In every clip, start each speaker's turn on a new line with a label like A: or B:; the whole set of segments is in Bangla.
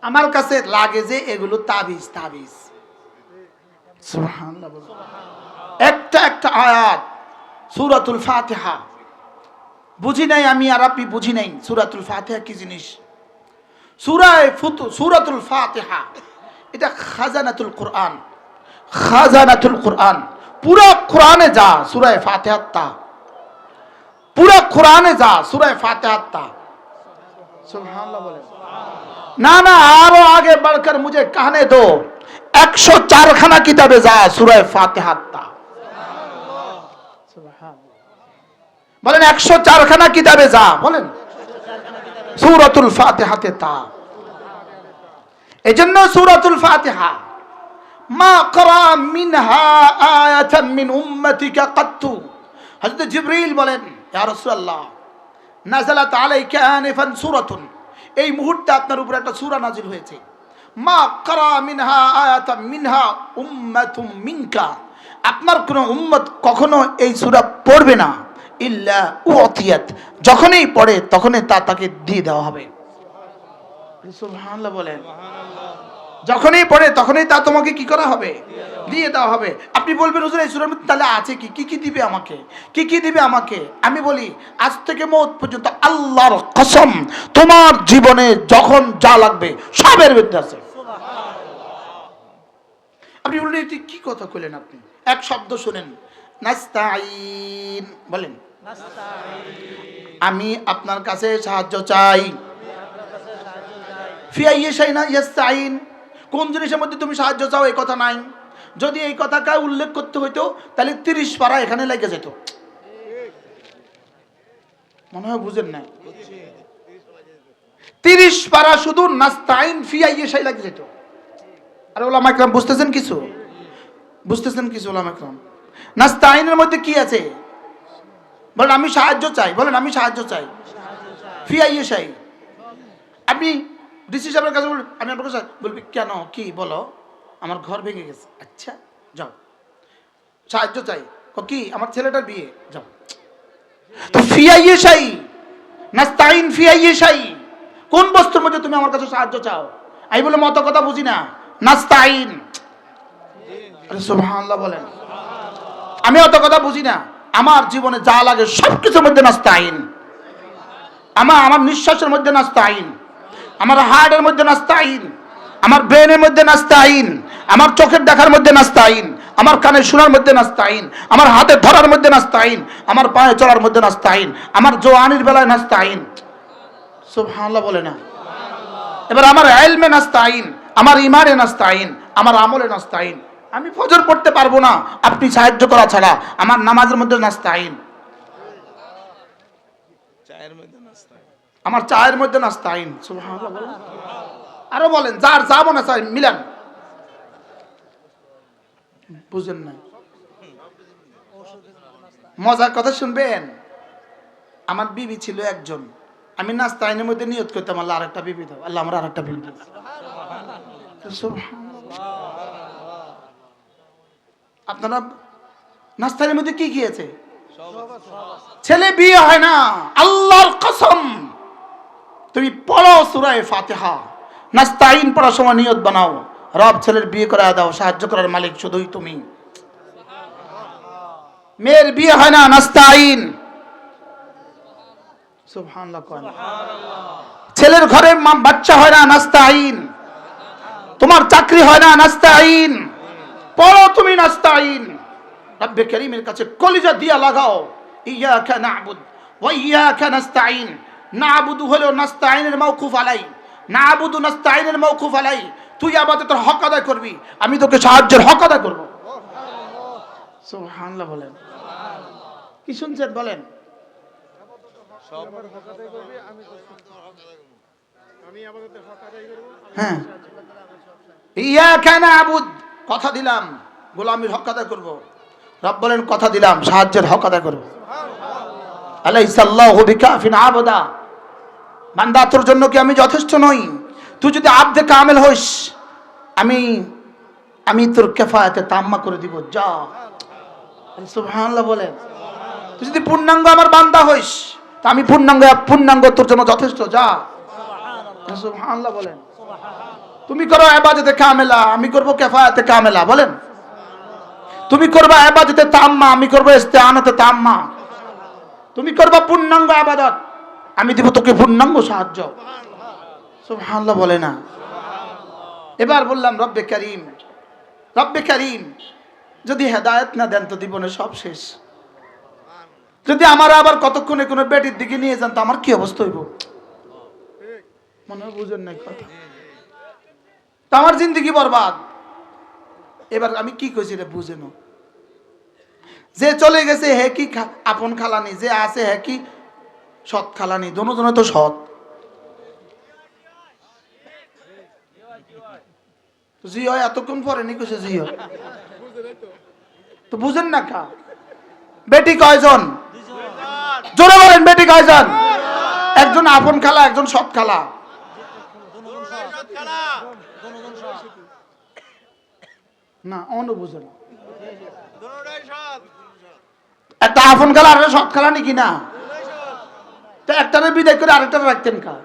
A: আমার কাছে লাগে যে এগুলো তাবিজ তাবিজ। সুবহানাল্লাহ। একটা একটা আয়াত সূরাতুল ফাতিহা বুঝি নাই আমি, আর আপনি বুঝি নাই সূরাতুল ফাতিহা কি জিনিস। সূরাতুল ফাতিহা এটা খাজানাতুল কোরআন, খাজানাতুল কোরআন। পুরা কোরআনে যা সূরা ফাতিহা তা, পুরা কোরআনে যা সূরা ফাতিহা তা। সুবহানাল্লাহ বলেন। না না, আরো आगे बढ़कर मुझे कहने दो, 104 খানা কিতাবে যা সূরা ফাতিহা তা। বলেন 104 খানা কিতাবে যা, বলেন সূরাতুল ফাতিহাতে তা। এজন্য সূরাতুল ফাতিহা মা ক্রা মিনহা আয়াতান মিন উম্মতিকা কাত্তু। হযরত জিবরিল বলেন, ইয়া রাসূলুল্লাহ নাযালাত আলাইকা আনিফান সূরাতুন, এই মুহূর্তে আপনার উপর একটা সূরা নাজিল হয়েছে। মা ক্রা মিনহা আয়াতান মিনহা উম্মাতুম মিনকা, আপনার কোন উম্মত কখনো এই সূরা পড়বে না ইল্লা উতিয়াত, যখনই পড়ে তখনই তা তাকে দিয়ে দেওয়া হবে। সুবহানাল্লাহ বলেন। যখনই পড়ে তখনই তা তোমাকে কি করা হবে, দিয়ে দেওয়া হবে। আপনি বলবেন হুজুর এই সূরার মধ্যে তাহলে আছে কি, কি কি দিবে আমাকে, কি কি দিবে আমাকে? আমি বলি আজ থেকে মওত পর্যন্ত আল্লাহর কসম তোমার জীবনে যখন যা লাগবে সবের মধ্যে আছে। আপনি বললেন এটি কি কথা কইলেন আপনি? এক শব্দ শুনেন, নাস্তাইন বলেন। আমি আপনার কাছে সাহায্য চাই। ফি আইয়ি শাইইন ইয়াস্তাইন, কোন জিনিসের মধ্যে তুমি সাহায্য চাও এই কথা নাই। যদি এই কথাটা উল্লেখ করতে হইতো তাহলে 30 পারা এখানে লেগে যেত। মনে হয় বুঝেন না, 30 পারা শুধু নাস্তাইন ফি আইয়ি শাইইন লেগে যেত। আর উলামা ইকরাম বুঝতেছেন কিছু, বুঝতেছেন কিছু উলামা ইকরাম? নাস্তাইনের মধ্যে কি আছে? বলেন আমি সাহায্য চাই, বলেন আমি সাহায্য চাই। ফি আইয়ি শাইইন, আপনি ডিসি সাহেবের কাছে বলবেন, আমি আপনার কাছে বলবি কেন, কি বলো? আমার ঘর ভেঙে গেছে। আচ্ছা যাও, সাহায্য চাই। কি? আমার ছেলেটার বিয়ে, যাও। তো ফি আইয়ি শাইইন, নাস্তাইন ফি আইয়ি শাইইন, কোন বস্তুর মধ্যে তুমি আমার কাছে সাহায্য চাও? আমি বলে মত কথা বুঝি না, নাস্তাইন। আরে সুবহানাল্লাহ বলেন। আমি অত কথা বুঝি না, আমার জীবনে যা লাগে সবকিছুর মধ্যে নাস্তাইন। আমার নিঃশ্বাসের মধ্যে নাস্তাইন, আমার হার্টের মধ্যে নাস্তাইন, আমার ব্রেনের মধ্যে নাস্তাইন, আমার চোখের দেখার মধ্যে নাস্তাইন, আমার কানে শোনার মধ্যে নাস্তাইন, আমার হাতে ধরার মধ্যে নাস্তাইন, আমার পায়ে চলার মধ্যে নাস্তাইন, আমার জওয়ানির বেলায় নাস্তাইন। সুবহানাল্লাহ বলে না। এবার আমার ইলমে নাস্তাইন, আমার ঈমানে নাস্তাইন, আমার আমলে নাস্তাইন। আমি ফজর পড়তে পারবো না আপনি সাহায্য করা ছাড়া, আমার নামাজের মধ্যে নাস্তাইন, আমার চায়ের মধ্যে নাস্তাইন। সুবহানাল্লাহ বলেন। আরো বলেন, যার যা মনে চায় মিলান। বুঝেন না, মজার কথা শুনবেন। আমার বিবি ছিল একজন, আমি নাস্তাইনের মধ্যে নিয়ত করতাম আল্লাহ আরেকটা বিবি দাও, আল্লাহ আমার আরেকটা বিবি দাও। আপনারা নাস্তাইনের মধ্যে কি কি আছে? ছেলে বিয়ে হয় না, আল্লাহর কসম তুমি পড়ো সূরা ফাতিহা, নাস্তাইন পড়ার সময় নিয়ত বানাও, রব ছেলের বিয়ে করে দাও, সাহায্য করার মালিক শুধুই তুমি। মেয়ের বিয়ে হয় না, নাস্তাইন। সুবহানাল্লাহ। ছেলের ঘরে বাচ্চা হয় না, নাস্তাইন। তোমার চাকরি হয় না, নাস্তাইন। পড়ো তুমি নাস্তাইন, রব্বে কারীমের কাছে কলিজা দিয়া লাগাও। ইয়াকা না'বুদ ওয়া ইয়াকা নাস্তাইন। না'বুদু হলো নাস্তাইনের মাওকুফ আলাই, না'বুদু নাস্তাইনের মাওকুফ আলাই। তুই ইবাদতের হক আদায় করবি, আমি তোকে সাহায্যের হক আদায় করব। সুবহানাল্লাহ বলেন। কি শুনছেন বলেন? হ্যাঁ, ইয়াকা না'বুদ, কথা দিলাম গোলামির হক আদায় করব। রব বলেন কথা দিলাম সাহায্যের হক আদায় করব। আলাইসাল্লাহু বিকাফিন আবদা, বান্দা তোর জন্য কি আমি যথেষ্ট নই? তুই যদি আবদে কামেল হইস, আমি তোর কিফায়াতে তাম্মা করে দিব, যা। সুবহানাল্লাহ বলেন। তুই যদি পূর্ণাঙ্গ আমার বান্দা হইস, তা আমি পূর্ণাঙ্গ তোর জন্য যথেষ্ট, যা। সুবহানাল্লাহ বলেন। তুমি করো ইবাদতে কামেলা, আমি করব কিফায়াতে কামেলা। বলেন, তুমি করবা ইবাদতে তাম্মা, আমি করব ইস্তিআনাতে তাম্মা। তুমি করবা পূর্ণাঙ্গ ইবাদত, আমি দিব তোকে পূর্ণাঙ্গ সাহায্য। সুবহানাল্লাহ বলে না? এবার বললাম রব্বে কারীম, রব্বে কারীম যদি হেদায়েত না দেন তো জীবনে সব শেষ। যদি আমার আবার কতক্ষণে কোনো বেটির দিকে নিয়ে যান তো আমার কি অবস্থা হইব? মনে হয় বুঝেন নাই কথা। তো আমার জিন্দগি বরবাদ। এবার আমি কি কইছি রে বুঝেন? যে চলে গেছে হে কি আপন খালানি, যে আছে হে কি সৎ খালানি, দুজনে তো সৎ। জি হয় এতক্ষণ পরে নি কইছে জি হয়, তো বুঝেন না কা? বেটি কয়জন? জোরে বলেন, বেটি কয়জন? একজন আপন খালা, একজন সৎ খালা। না অন্য বুঝে না। একটা আপন খালা আর সৎ খালা নাকি না? তো একটারে বিদায় করে আরেকটা রাখতেন কা?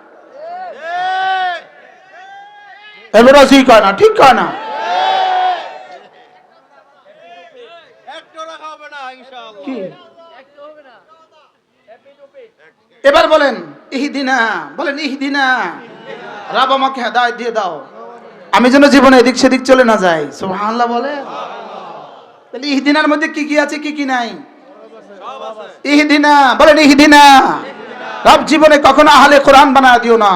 A: এবার ঠিক কয় না, ঠিক কয় না? কি এবার বলেন ইহদিনা, বলেন ইহদিনা, রব আমাকে হেদায়েত দিয়ে দাও, আমি যেন জীবনে এদিক সেদিক চলে না যাই। সুবহানাল্লাহ বলে। তাহলে ইহদিনার মধ্যে কি কি আছে, কি কি নাই? ইহদিনা, বলেন ইহদিনা। রব জীবনে কখনো আহলে কোরআন বানায় দিও না।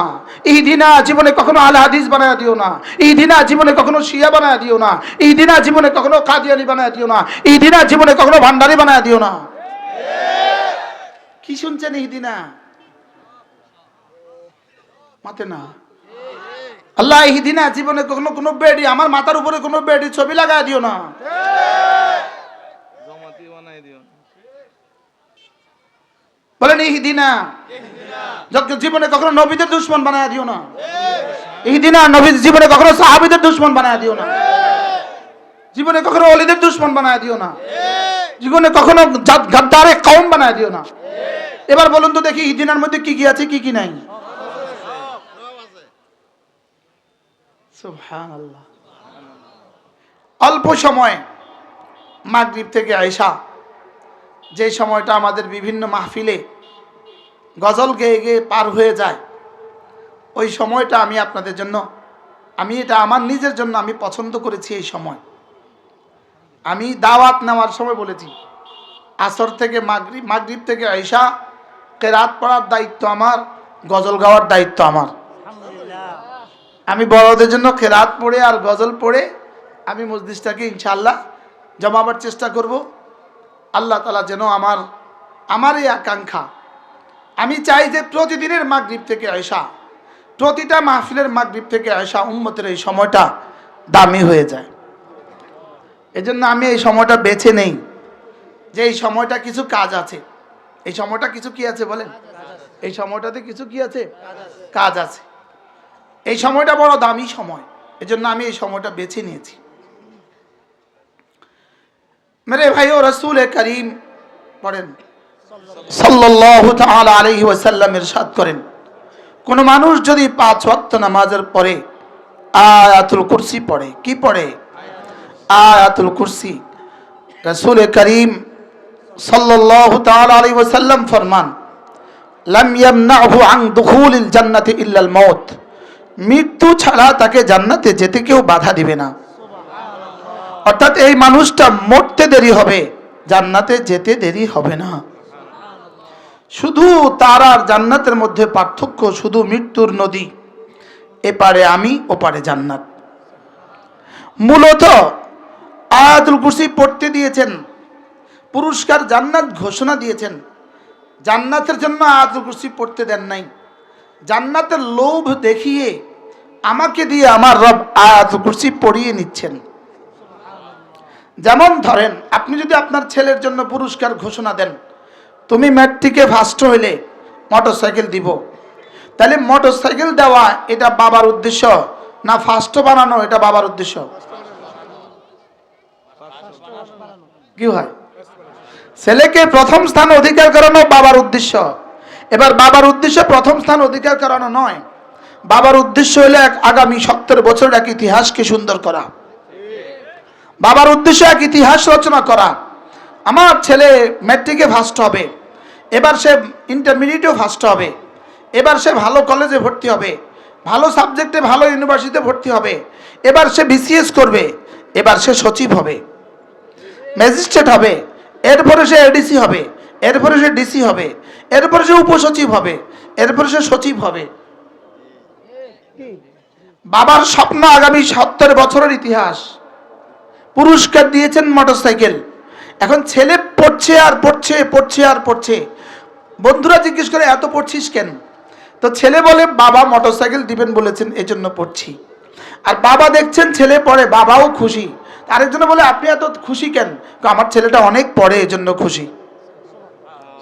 A: ইহদিনা জীবনে কখনো আহলে হাদিস বানায় দিও না। ইহদিনা জীবনে কখনো শিয়া বানায় দিও না। ইহদিনা জীবনে কখনো কাদিয়ানি বানায় দিও না। ইহদিনা জীবনে কখনো ভান্ডারি বানায় দিও না। কি শুনছেন? ইহদিনা মাতে না। আল্লাহ ইহদিনা জীবনে কখনো কোনো বেডি, আমার মাথার উপরে কোনো বেডি ছবি লাগায় দিও না। বলেন ইহদিনা। জীবনে কখনো নবীদের দুশমন বানায় দিও না। ইহদিনা নবী জীবনে কখনো সাহাবীদের দুশমন বানায় দিও না। জীবনে কখনো ওলিদের দুশমন বানায় দিও না। জীবনে কখনো গাদ্দারে কওম বানায় দিও না। এবার বলুন তো দেখি ইহদিনার মধ্যে কি কি আছে, কি কি নাই? সুবহানাল্লাহ। অল্প সময় মাগরিব থেকে আয়েশা, যে সময়টা আমাদের বিভিন্ন মাহফিলে গজল গেয়ে গেয়ে পার হয়ে যায়, ওই সময়টা আমি আপনাদের জন্য, আমি এটা আমার নিজের জন্য আমি পছন্দ করেছি। এই সময় আমি দাওয়াত নেওয়ার সময় বলেছি, আসর থেকে মাগরিব, মাগরিব থেকে আয়েশা কেরাত পড়ার দায়িত্ব আমার, গজল গাওয়ার দায়িত্ব আমার। আমি বড়দের জন্য কেরাত পড়ে আর গজল পড়ে আমি মজলিসটাকে ইনশাআল্লাহ জমাবার চেষ্টা করব। আল্লাহ তাআলা যেন আমার এই আকাঙ্ক্ষা, আমি চাই যে প্রতিদিনের মাগরিব থেকে আয়েশা, প্রতিটা মাহফিলের মাগরিব থেকে আয়েশা উম্মতের এই সময়টা দামি হয়ে যায়। এজন্য আমি এই সময়টা বেছে নেই যে এই সময়টা কিছু কাজ আছে। এই সময়টা কিছু কি আছে বলেন? এই সময়টাতে কিছু কি আছে? কাজ আছে। এই সময়টা বড় দামি সময়, এজন্য আমি এই সময়টা বেছে নিয়েছি। মেরে ভাই ও রাসূল করিম পড়েন সাল্লাল্লাহু তাআলা আলাইহি ওয়াসাল্লাম ইরশাদ করেন, কোন মানুষ যদি 5 ওয়াক্ত নামাজের পরে আয়াতুল কুরসি পড়ে, কি পড়ে? আয়াতুল কুরসি। রাসূল করিম সাল্লাল্লাহু তাআলা আলাইহি ওয়াসাল্লাম ফরমান, লাম ইয়ামনাহু আন দুখুলিল জান্নাতি ইল্লাল মাউত, মৃত্যু ছাড়া তাকে জান্নাতে যেতে কেউ বাধা দিবে না। অর্থাৎ এই মানুষটা মরতে দেরি হবে, জান্নাতে যেতে দেরি হবে না। শুধু তার আর জান্নাতের মধ্যে পার্থক্য শুধু মৃত্যুর নদী, এপারে আমি ওপারে জান্নাত। মূলত আয়াতুল কুরসি পড়তে দিয়েছেন, পুরস্কার জান্নাত ঘোষণা দিয়েছেন। জান্নাতের জন্য আয়াতুল কুরসি পড়তে দেন নাই। জান্নাতের লোভ দেখিয়ে আমাকে দিয়ে আমার রব আয়াতুল কুরসি পড়িয়ে নিচ্ছেন। যেমন ধরেন, আপনি যদি আপনার ছেলের জন্য পুরস্কার ঘোষণা দেন, তুমি ম্যাট্রিকে ফার্স্ট হইলে মোটরসাইকেল দিব, তাহলে মোটরসাইকেল দেওয়া এটা বাবার উদ্দেশ্য না ফার্স্ট বানানো এটা বাবার উদ্দেশ্য? কি হয়? ছেলেকে প্রথম স্থান অধিকার করানো বাবার উদ্দেশ্য। এবার বাবার উদ্দেশ্য প্রথম স্থান অধিকার করানো নয়, বাবার উদ্দেশ্য হলো আগামী 70 বছরের এক ইতিহাসকে সুন্দর করা। বাবার উদ্দেশ্য এক ইতিহাস রচনা করা। আমার ছেলে ম্যাট্রিকে ফার্স্ট হবে, এবার সে ইন্টারমিডিয়েটেও ফার্স্ট হবে, এবার সে ভালো কলেজে ভর্তি হবে, ভালো সাবজেক্টে ভালো ইউনিভার্সিটিতে ভর্তি হবে, এবার সে বিসিএস করবে, এবার সে সচিব হবে, ম্যাজিস্ট্রেট হবে, এরপরে সে এডিসি হবে, এরপরে সে ডিসি হবে, এরপরে সে উপসচিব হবে, এরপরে সে সচিব হবে। বাবার স্বপ্ন আগামী 70 বছরের ইতিহাস। পুরস্কার দিয়েছেন মোটরসাইকেল। এখন ছেলে পড়ছে আর পড়ছে, পড়ছে আর পড়ছে। বন্ধুরা জিজ্ঞেস করে এত পড়ছিস কেন? তো ছেলে বলে বাবা মোটরসাইকেল দিবেন বলেছেন, এজন্য পড়ছি। আর বাবা দেখছেন ছেলে পড়ে, বাবাও খুশি। আরেকজন বলে আপনি এত খুশি কেন? আমার ছেলেটা অনেক পড়ে, এজন্য খুশি।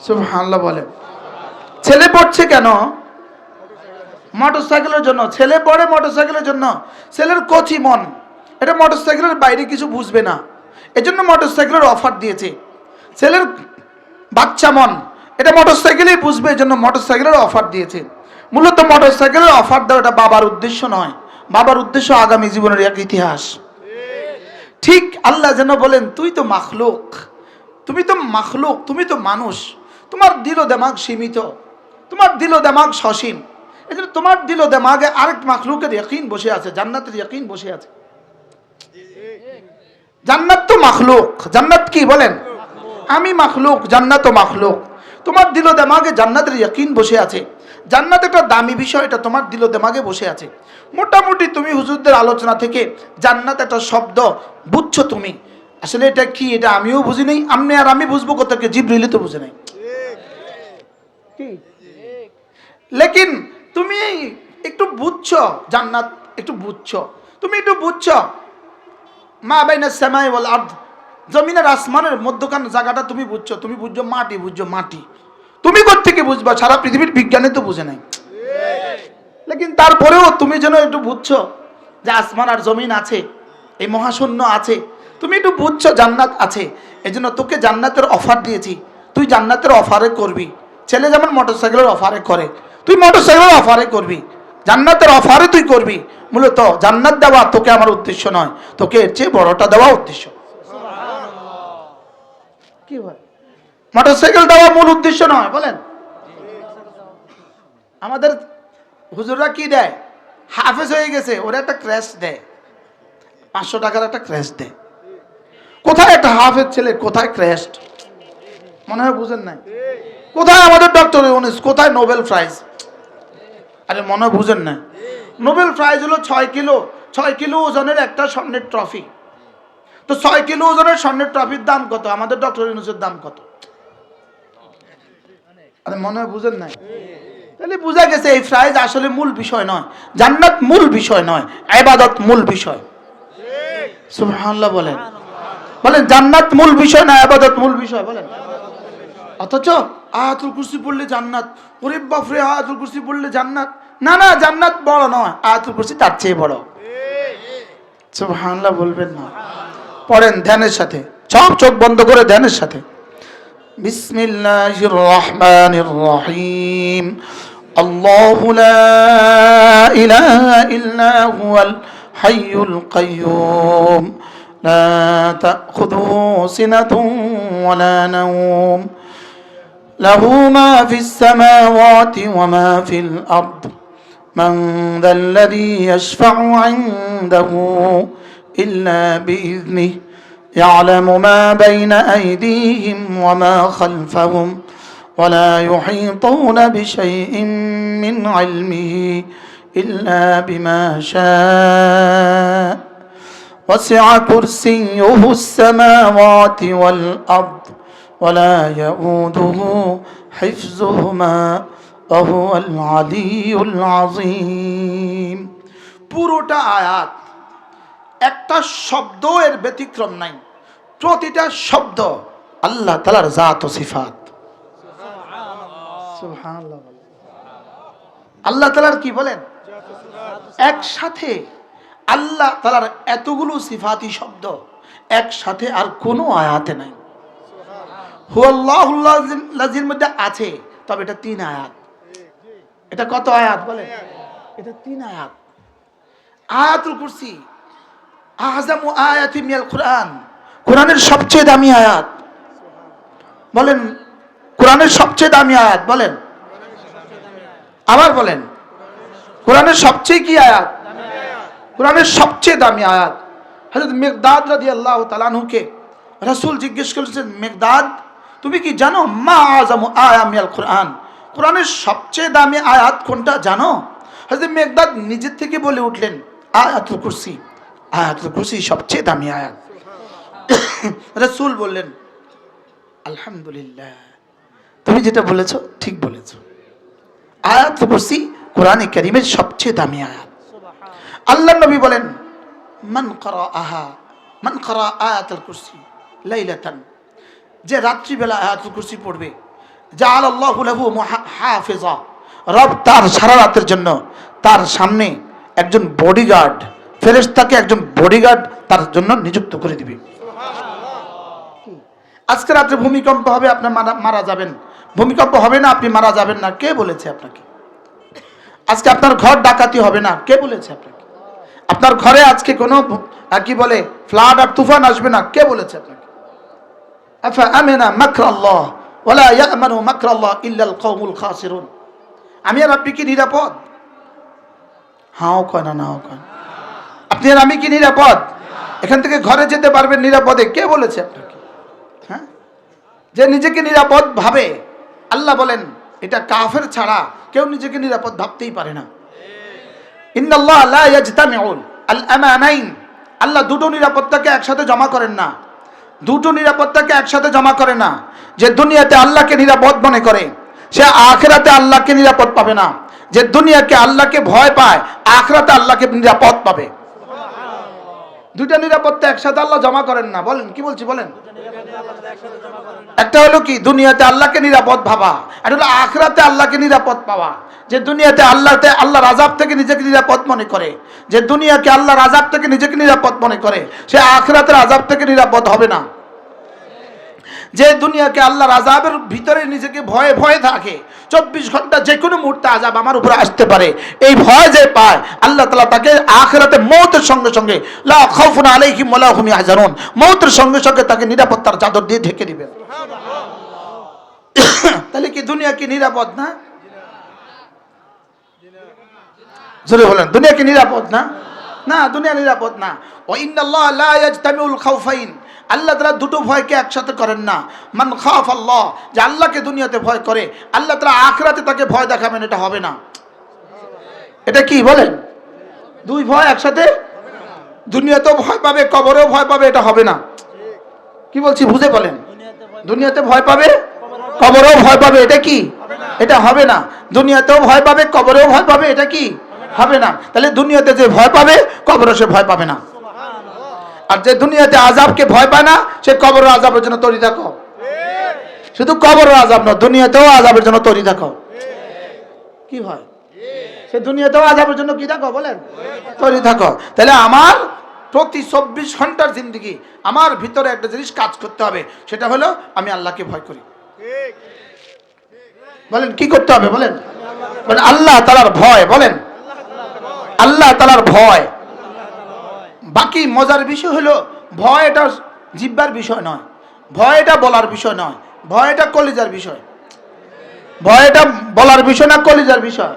A: সুবহানাল্লাহ বলে। ছেলে পড়ছে কেন? মোটরসাইকেলের জন্য। ছেলে পড়ে মোটরসাইকেলের জন্য। ছেলের কচি মন, এটা মোটরসাইকেলের বাইরে কিছু বুঝবে না, এজন্য মোটরসাইকেলের অফার দিয়েছে। ছেলের বাচ্চা মন, এটা মোটরসাইকেলেই বুঝবে, এজন্য মোটরসাইকেলের অফার দিয়েছে। মূলত মোটরসাইকেলের অফার দেওয়া এটা বাবার উদ্দেশ্য নয়। বাবার উদ্দেশ্য আগামী জীবনের এক ইতিহাস। ঠিক আল্লাহ যেন বলেন তুই তো মাখলুক, তুমি তো মাখলুক, তুমি তো মানুষ, তোমার দিল দেমাগ সীমিত, তোমার দিল দেমাগ সসীম। এই জন্য তোমার দিল দেমাগে আরেক মাখলুকের ইয়াকিন বসে আছে, জান্নাতের ইয়াকিন বসে আছে। জান্নাত তো মাখলুক। জান্নাত কি বলেন? আমি মাখলুক, জান্নাত মাখলুক। তোমার দিল দেমাগে জান্নাতের ইয়াকিন বসে আছে। জান্নাত একটা দামি বিষয়, এটা তোমার দিল দেমাগে বসে আছে। মোটামুটি তুমি হুজুরদের আলোচনা থেকে জান্নাত একটা শব্দ বুঝছো তুমি, আসলে এটা কি এটা আমিও বুঝি নাই, আপনি আর আমি বুঝবো কোথাকে? জিবরিল তো বুঝে নাই। লেকিন তুমি একটু বুঝছো জান্নাত, একটু বুঝছো, তুমি একটু বুঝছো মা বাইনা সামাই ওয়াল আরদ, জমিনের আসমানের মধ্যখান জায়গাটা তুমি বুঝছো। তুমি বুঝছো মাটি, বুঝছো মাটি। তুমি কোত্থেকে বুঝবা? সারা পৃথিবীর বিজ্ঞানে তো বুঝে নাই। লেকিন তারপরেও তুমি যেন একটু বুঝছো যে আসমান আর জমিন আছে, এই মহাশূন্য আছে। তুমি একটু বুঝছো জান্নাত আছে, এই জন্য তোকে জান্নাতের অফার দিয়েছি, তুই জান্নাতের অফারে করবি। ছেলে যেমন মোটরসাইকেলের অফারে করে, তুই মোটরসাইকেলের অফারে করবি, জান্নাতের অফারে তুই করবি। মূলত জান্নাত দেওয়া তোকে আমার উদ্দেশ্য নয়, তোকে এর চেয়ে বড়টা দেওয়া উদ্দেশ্য। কি হয়? মোটরসাইকেল দেওয়া মূল উদ্দেশ্য নয় বলেন। আমাদের হুজুররা কি দেয়? হাফেজ হয়ে গেছে, ওরা একটা ক্র্যাশ দেয়, 500 টাকার একটা ক্র্যাশ দেয়। কোথায় একটা হাফেজ ছেলে, কোথায় ক্র্যাশ? মনে হয় বুঝেন নাই। কোথায় আমাদের ডক্টর ইউনূস, কোথায় নোবেল প্রাইজ? আরে মনে হয় বুঝেন না। নোবেল প্রাইজ হলো 6 কিলো ওজনের একটা স্বর্ণের ট্রফি। তো 6 কিলো ওজনের স্বর্ণের ট্রফির দাম কত? আমাদের ডক্টর ইউনূসের দাম কত? আরে মনে হয় বুঝেন নাই। তাহলে বোঝা গেছে এই প্রাইজ আসলে মূল বিষয় নয়, জান্নাত মূল বিষয় নয়, ইবাদত মূল বিষয়। সুবহানাল্লাহ বলেন। বলেন জান্নাত মূল বিষয় না ইবাদত মূল বিষয় বলেন। অথচ আয়াতুল কুরসি পড়লে জান্নাত, ওরে বাপ রে আয়াতুল কুরসি পড়লে জান্নাত। না না, জান্নাত বড় নয়, আয়াতুল কুরসি তার চেয়ে বড়। সুবহানাল্লাহ বলবেন না? পড়েন ধ্যানের সাথে, সব চোখ বন্ধ করে ধ্যানের সাথে। বিসমিল্লাহির রহমানির রহিম। আল্লাহু লা ইলাহা ইল্লা হুয়াল হাইয়ুল কাইয়্যুম লা তাখুযুহু সিনাতুন ওয়ালা নাওম লাহু মা ফিস সামাওয়াতি ওয়া মা ফিল আরদ মান যাল্লাযী ইয়াশফা'ু 'ইনদাহু ইল্লা বিইذনিহি يعلم ما بين أيديهم وما خلفهم ولا يحيطون بشيء من علمه إلا بما شاء وسع كرسيه السماوات والأرض ولا يؤوده حفظهما وهو العلي العظيم। পুরোটা আয়াত একটা শব্দ এর ব্যতিক্রম নাই, প্রতিটা শব্দ আল্লাহ তাআলার জাত ও সিফাত। সুবহানাল্লাহ। আল্লাহ তাআলার কি বলেন? একসাথে আল্লাহ তাআলার এতগুলো সিফাতি শব্দ একসাথে আর কোনো আয়াতে নাই। হুয়াল্লাহুল লাযির মধ্যে আছে, তবে এটা 3 আয়াত। এটা কত আয়াত বলেন? এটা 3 আয়াত। আয়াতুল কুরসি আযমু আয়াতি মিনাল কুরআন, কোরআনের সবচেয়ে দামি আয়াত। বলেন কোরআনের সবচেয়ে দামি আয়াত, বলেন আবার বলেন কোরআনের সবচেয়ে কি আয়াত? কোরআনের সবচেয়ে দামি আয়াত। হযরত মিকদাদ রাদিয়াল্লাহু তাআলা আনহুকে রাসূল জিজ্ঞেস করেছেন, মিকদাদ তুমি কি জানো মা আযমু আয়া মিনাল কুরআন, কোরআনের সবচেয়ে দামি আয়াত কোনটা জানো? হযরত মিকদাদ নিজে থেকে বলে উঠলেন আয়াতুল কুরসি, আয়াতুল কুরসি সবচেয়ে দামি আয়াত। রাসূল বললেন আলহামদুলিল্লাহ, তুমি যেটা বলেছো ঠিক বলেছো, আয়াতুল কুরসি কোরআনে কারীমের সবচেয়ে দামি আয়াত। আল্লাহর নবী বলেন মান ক্বারা আয়াতুল কুরসি লাইলাতান, যে রাত্রিবেলা আয়াতুল কুরসি পড়বে, জাআলাল্লাহু লাহু হাফিজা, রব তার সারা রাতের জন্য তার সামনে একজন বডিগার্ড, ফেরেশতাকে একজন বডিগার্ড তার জন্য নিযুক্ত করে দিবে। আজকে রাত্রে ভূমিকম্প হবে, আপনি মারা যাবেন, ভূমিকম্প হবে না আপনি মারা যাবেন না, কে বলেছে আপনাকে? আজকে আপনার ঘর ডাকাতি হবে না, কে বলেছে আপনাকে? আপনার ঘরে আজকে কোনো কি বলে ফ্লাড আর তুফান আসবে না, কে বলেছে আপনাকে? আফা আমিনা মাকরাল্লাহ ওয়ালা ইয়ামানু মাকরাল্লাহ ইল্লাল কওমুল খাসিরুন, আমি আর আপনি কি নিরাপদ? হাও কয় না, নাও কয়। আপনি আর আমি কি নিরাপদ? এখান থেকে ঘরে যেতে পারবেন নিরাপদে, কে বলেছে আপনাকে? হ্যাঁ, যে নিজেকে নিরাপদ ভাবে, আল্লাহ বলেন এটা কাফের ছাড়া কেউ নিজেকে নিরাপদ ভাবতেই পারে না। ইন্নাল্লাহ লা ইয়াজতামিউল আল আমানাইন, আল্লাহ দুটো নিরাপত্তাকে একসাথে জমা করেন না, দুটো নিরাপত্তাকে একসাথে জমা করে না। যে দুনিয়াতে আল্লাহকে নিরাপদ মনে করে সে আখিরাতে আল্লাহকে নিরাপদ পাবে না, যে দুনিয়াকে আল্লাহকে ভয় পায় আখিরাতে আল্লাহকে নিরাপদ পাবে। দুইটা নিরাপত্তা একসাথে আল্লাহ জমা করেন না। বলেন কি বলছি বলেন? একটা হলো কি দুনিয়াতে আল্লাহকে নিরাপদ ভাবা, আর হলো আখিরাতে আল্লাহকে নিরাপদ পাওয়া। যে দুনিয়াতে আল্লাহর আযাব থেকে নিজেকে নিরাপদ মনে করে, যে দুনিয়াকে আল্লাহর আযাব থেকে নিজেকে নিরাপদ মনে করে সে আখিরাতের আযাব থেকে নিরাপদ হবে না। যে দুনিয়াকে আল্লাহর আযাবের ভিতরে নিজেকে ভয়ে ভয়ে থাকে, 24 ঘন্টা যে কোনো মুহূর্তে আযাব আমার উপরে আসতে পারে, এই ভয় যে পায় আল্লাহ তাআলা তাকে আখিরাতে মওতের সঙ্গে সঙ্গে লা খাউফুন আলাইহিম ওয়া লা হুম ইয়াহজানুন, মওতের সঙ্গে সঙ্গে তাকে নিরাপত্তার চাদর দিয়ে ঢেকে দিবেন। তাহলে কি দুনিয়া কি নিরাপদ না? জোরে বলেন দুনিয়া কি নিরাপদ না? না, দুনিয়া নিরাপদ না। ওয়া ইন্নাল্লাহ লা ইয়াজতামিউল খাউফাইন, আল্লাহ তাআলা দুটো ভয়কে একসাথে করেন না। মান খাফ আল্লাহ, যে আল্লাহকে দুনিয়াতে ভয় করে আল্লাহ তাআলা আখিরাতে তাকে ভয় দেখাবেন, এটা হবে না। এটা কি বলেন? দুই ভয় একসাথে, দুনিয়াতেও ভয় পাবে কবরেও ভয় পাবে, এটা হবে না। কি বলছি বুঝে বলেন? দুনিয়াতে ভয় পাবে কবরেও ভয় পাবে, এটা কি? এটা হবে না। দুনিয়াতেও ভয় পাবে কবরেও ভয় পাবে, এটা কি? হবে না। তাহলে দুনিয়াতে যে ভয় পাবে কবরে সে ভয় পাবে না, আর যে দুনিয়াতে আযাবকে ভয় পায় না সে কবরের আযাবের জন্য তৈরি থাকো। শুধু কবরের আযাব না, দুনিয়াতেও আযাবের জন্য তৈরি থাকো। কি হয়? সে দুনিয়াতেও আযাবের জন্য কি থাকো বলেন? তৈরি থাকো। তাহলে আমার প্রতি 24 ঘন্টার জিন্দেগি আমার ভিতরে একটা জিনিস কাজ করতে হবে, সেটা হলো আমি আল্লাহকে ভয় করি। বলেন কি করতে হবে বলেন? বলেন আল্লাহ তাআলার ভয়। বলেন আল্লাহ তাআলার ভয়। বাকি মজার বিষয় হলো ভয় এটা জিহ্বার বিষয় নয়, ভয় এটা বলার বিষয় নয়, ভয় এটা কলিজার বিষয়। ভয় এটা বলার বিষয় না, কলিজার বিষয়।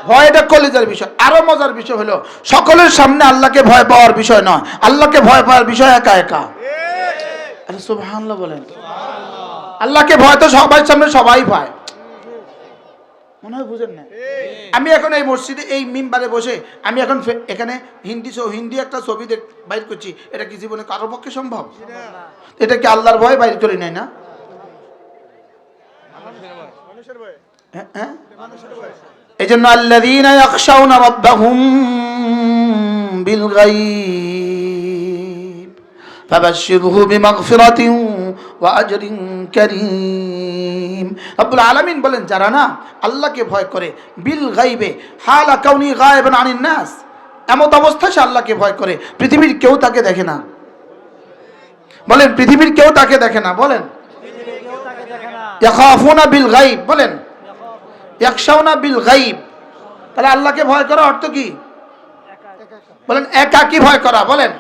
A: ভয় এটা কলিজার বিষয়। আরো মজার বিষয় হলো সকলের সামনে আল্লাহকে ভয় পাওয়ার বিষয় নয়, আল্লাহকে ভয় পাওয়ার বিষয় একা একা। আরে সুবহানাল্লাহ বলেন। আল্লাহকে ভয় তো সবার সামনে সবাই পায়, মনে হয় বুঝেন না? আমি এখন এই মসজিদে এই মিম্বারে বসে আমি এখন এখানে হিন্দি একটা ছবি বাইর করছি, এটা কি জীবনে কারোর পক্ষে সম্ভব? এটা কি আল্লাহর ভয় বাইর করে নেয় না? এই জন্য আল্লাযীনা ইয়াখশাউনা রাব্বাহুম বিল গায়ব ফাবাশশিরহু বিমাগফিরাতিন ওয়া আজরিন কারীম। রব্বুল আলামিন বলেন যারা না আল্লাহকে ভয় করে বিল গায়বে হালা কাউনি গায়বান আনিন নাস, এমত অবস্থায় সে আল্লাহকে ভয় করে, পৃথিবীর কেউ তাকে দেখে না। বলেন পৃথিবীর কেউ তাকে দেখে না। বলেন ইয়াখাফুনা বিল গায়ব। বলেন ইয়াখশাউনা বিল গায়ব। তাহলে আল্লাহকে ভয় করা অর্থ কি? বলেন একাকী ভয় করা। বলেন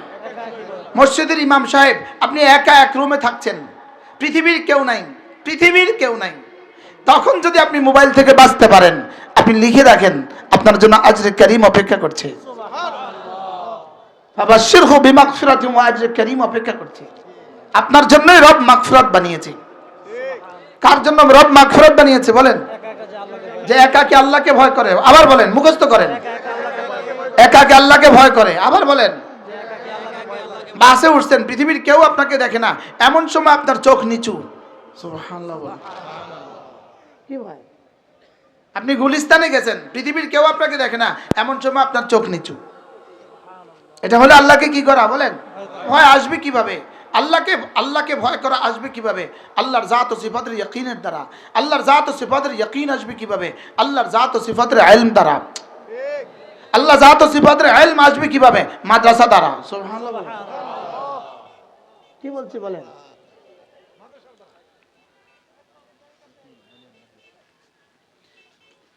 A: মসজিদের ইমাম সাহেব, আপনি একা এক রুমে থাকছেন, পৃথিবীর কেউ নাই, পৃথিবীর কেউ নাই, তখন যদি আপনি মোবাইল থেকে বাঁচতে পারেন, আপনি লিখে রাখেন আপনার জন্য আজরে কারীম অপেক্ষা করছে। ফাবাশশিরহু বিমাগফিরাতিন ওয়া আজরে কারীম অপেক্ষা করছে। আপনার জন্যই রব মাগফিরাত বানিয়েছে। কার জন্য রব মাগফিরাত বানিয়েছে? বলেন যে একাকী আল্লাহকে ভয় করে। আবার বলেন, মুখস্থ করেন, একাকী আল্লাহকে ভয় করে। আবার বলেন, বাসে উঠছেন, পৃথিবীর কেউ আপনাকে দেখে না, এমন সময় আপনার চোখ নিচু। সুবহানাল্লাহ। কি ভাই, আপনি গুলিস্তানে গেছেন, পৃথিবীর কেউ আপনাকে দেখে না, এমন সময় আপনার চোখ নিচু। এটা হলো আল্লাহকে কি করা? বলেন ভয় আসবে কিভাবে? আল্লাহকে ভয় করা আসবে কিভাবে? আল্লাহর জাত ও সিফাতের ইয়াকিনের দ্বারা। আল্লাহর জাত ও সিফাতের ইয়াকিন আসবে কিভাবে? আল্লাহর জাত ও সিফাতের ইলম দ্বারা। আল্লাহ জাত ও সিফাতের ইলম আসবে কিভাবে? মাদ্রাসা দ্বারা। সুবহানাল্লাহ। কি বলছি বলেন?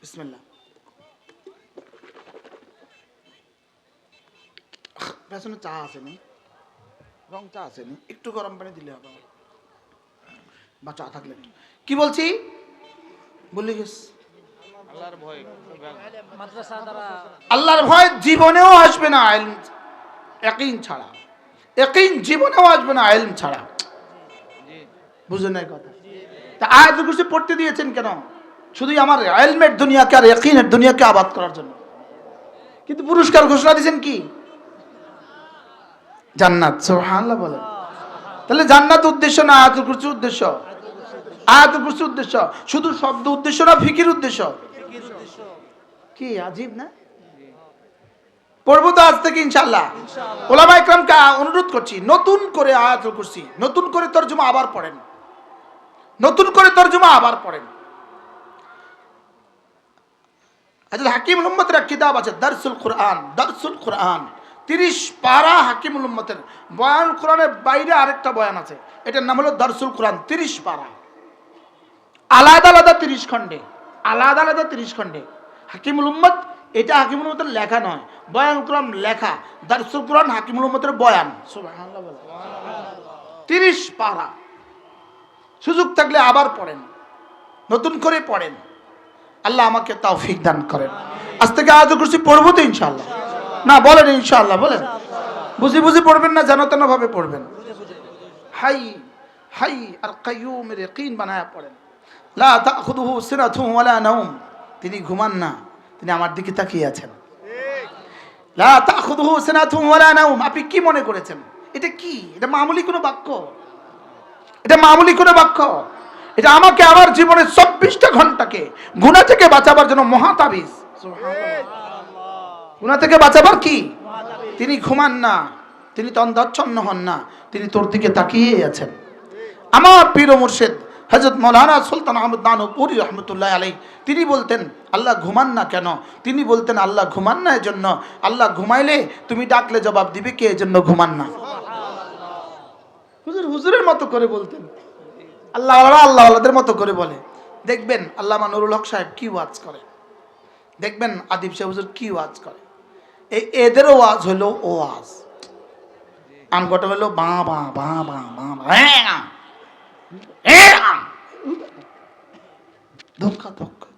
A: বিসমিল্লাহ। পেছনে চা আসেনি, রং চা আসেনি, একটু গরম পানি দিলে হবে বা চা থাকলে। কি বলছি বললি গেছ? আল্লাহর ভয় জীবনেও আসবে না ইলম ইয়াকিন ছাড়া। ইয়াকিন জীবনেও আসবে না ইলম ছাড়া। বুঝেন না কথা? তা আয়াতুল কুরসি পড়তে দিয়েছেন কেন? শুধুই আমার ইলমের দুনিয়াকে আর ইয়াকিনের দুনিয়াকে আবাদ করার জন্য। কিন্তু পুরস্কার ঘোষণা দিয়েছেন কি? জান্নাত। সুবহানাল্লাহ বলেন। তাহলে জান্নাত উদ্দেশ্য না আয়াতুল কুরসি উদ্দেশ্য? আয়াতুল কুরসি উদ্দেশ্য। শুধু শব্দ উদ্দেশ্য না ফিকির উদ্দেশ্য? কি আজীব না? পড়বো তো আজ থেকে ইনশাআল্লাহ। ওলামা ইকরামকে অনুরোধ করছি, নতুন করে আয়াতুল কুরসি নতুন করে তরজমা আবার পড়েন, নতুন করে তরজমা আবার পড়েন। আচ্ছা, হাকিমুল উম্মতের এক কিতাব আছে দারসুল কুরআন। দারসুল কুরআন 30 পারা হাকিমুল উম্মতের। বয়ান কোরআনের বাইরে আরেকটা বয়ান আছে, এটার নাম হলো দারসুল কুরআন। 30 পারা, আলাদা আলাদা 30 খণ্ডে, আলাদা আলাদা 30 খণ্ডে। হাকিমুল উম্মত, এটা হাকিমুল উম্মতের লেখা নয়, বয়ান কোরআন লেখা। দারসুল কুরআন হাকিমুল উম্মতের বয়ান। সুবহানাল্লাহ। 30 পারা। সুযোগ থাকলে আবার পড়েন, নতুন করে পড়েন। আল্লাহ আমাকে তৌফিক দান করেন। আজ থেকে আয়াতুল কুরসি পড়বো তো ইনশাআল্লাহ? না বলেন ইনশাআল্লাহ বলেন। বুঝি বুঝি পড়বেন না, যেন তেন ভাবে পড়বেন। হাই হাই আর কাইয়ুমের ইয়াকিন বানায়া পড়েন। লা তাখুযুহু সিনাতুহু ওয়ালা নাওম। তিনি ঘুমান না, তিনি আমার দিকে তাকিয়ে আছেন। লা তাখুযুহু সিনাতুহু ওয়ালা নাওম। আপনি কি মনে করেছেন এটা কি? এটা মামুলি কোনো বাক্য? এটা মামুলি কোনো বাক্য? এটা আমাকে আমার জীবনের 24টা ঘন্টাকে গুনাহ থেকে বাঁচাবার জন্য মহাতাবিজ। সুবহানাল্লাহ। গুনাহ থেকে বাঁচাবার কি? তিনি ঘুমান না, তিনি তন্দ্রাচ্ছন্ন হন না, তিনি তোর দিকে তাকিয়ে আছেন। আমার পীর ও মুর্শিদ হযরত মাওলানা সুলতান আহমদ নানুপুরি রহমতুল্লাহ আলাইহি তিনি বলতেন আল্লাহ ঘুমান না কেন? তিনি বলতেন আল্লাহ ঘুমান না এজন্য, আল্লাহ ঘুমাইলে তুমি ডাকলে জবাব দিবে কে, এজন্য ঘুমান না। হুজুর হুজুরের মতো করে বলতেন, আল্লাহ আল্লাহদের মতো করে বলে। দেখবেন আল্লামা নুরুল হক সাহেব কি ওয়াজ করে, দেখবেন আদিব সাহেব হুজুর কি ওয়াজ করে। এদেরও ওয়াজ হলো ওয়াজ, আমগটা হলো বা বা বা বা বা ধোকা ধোকা,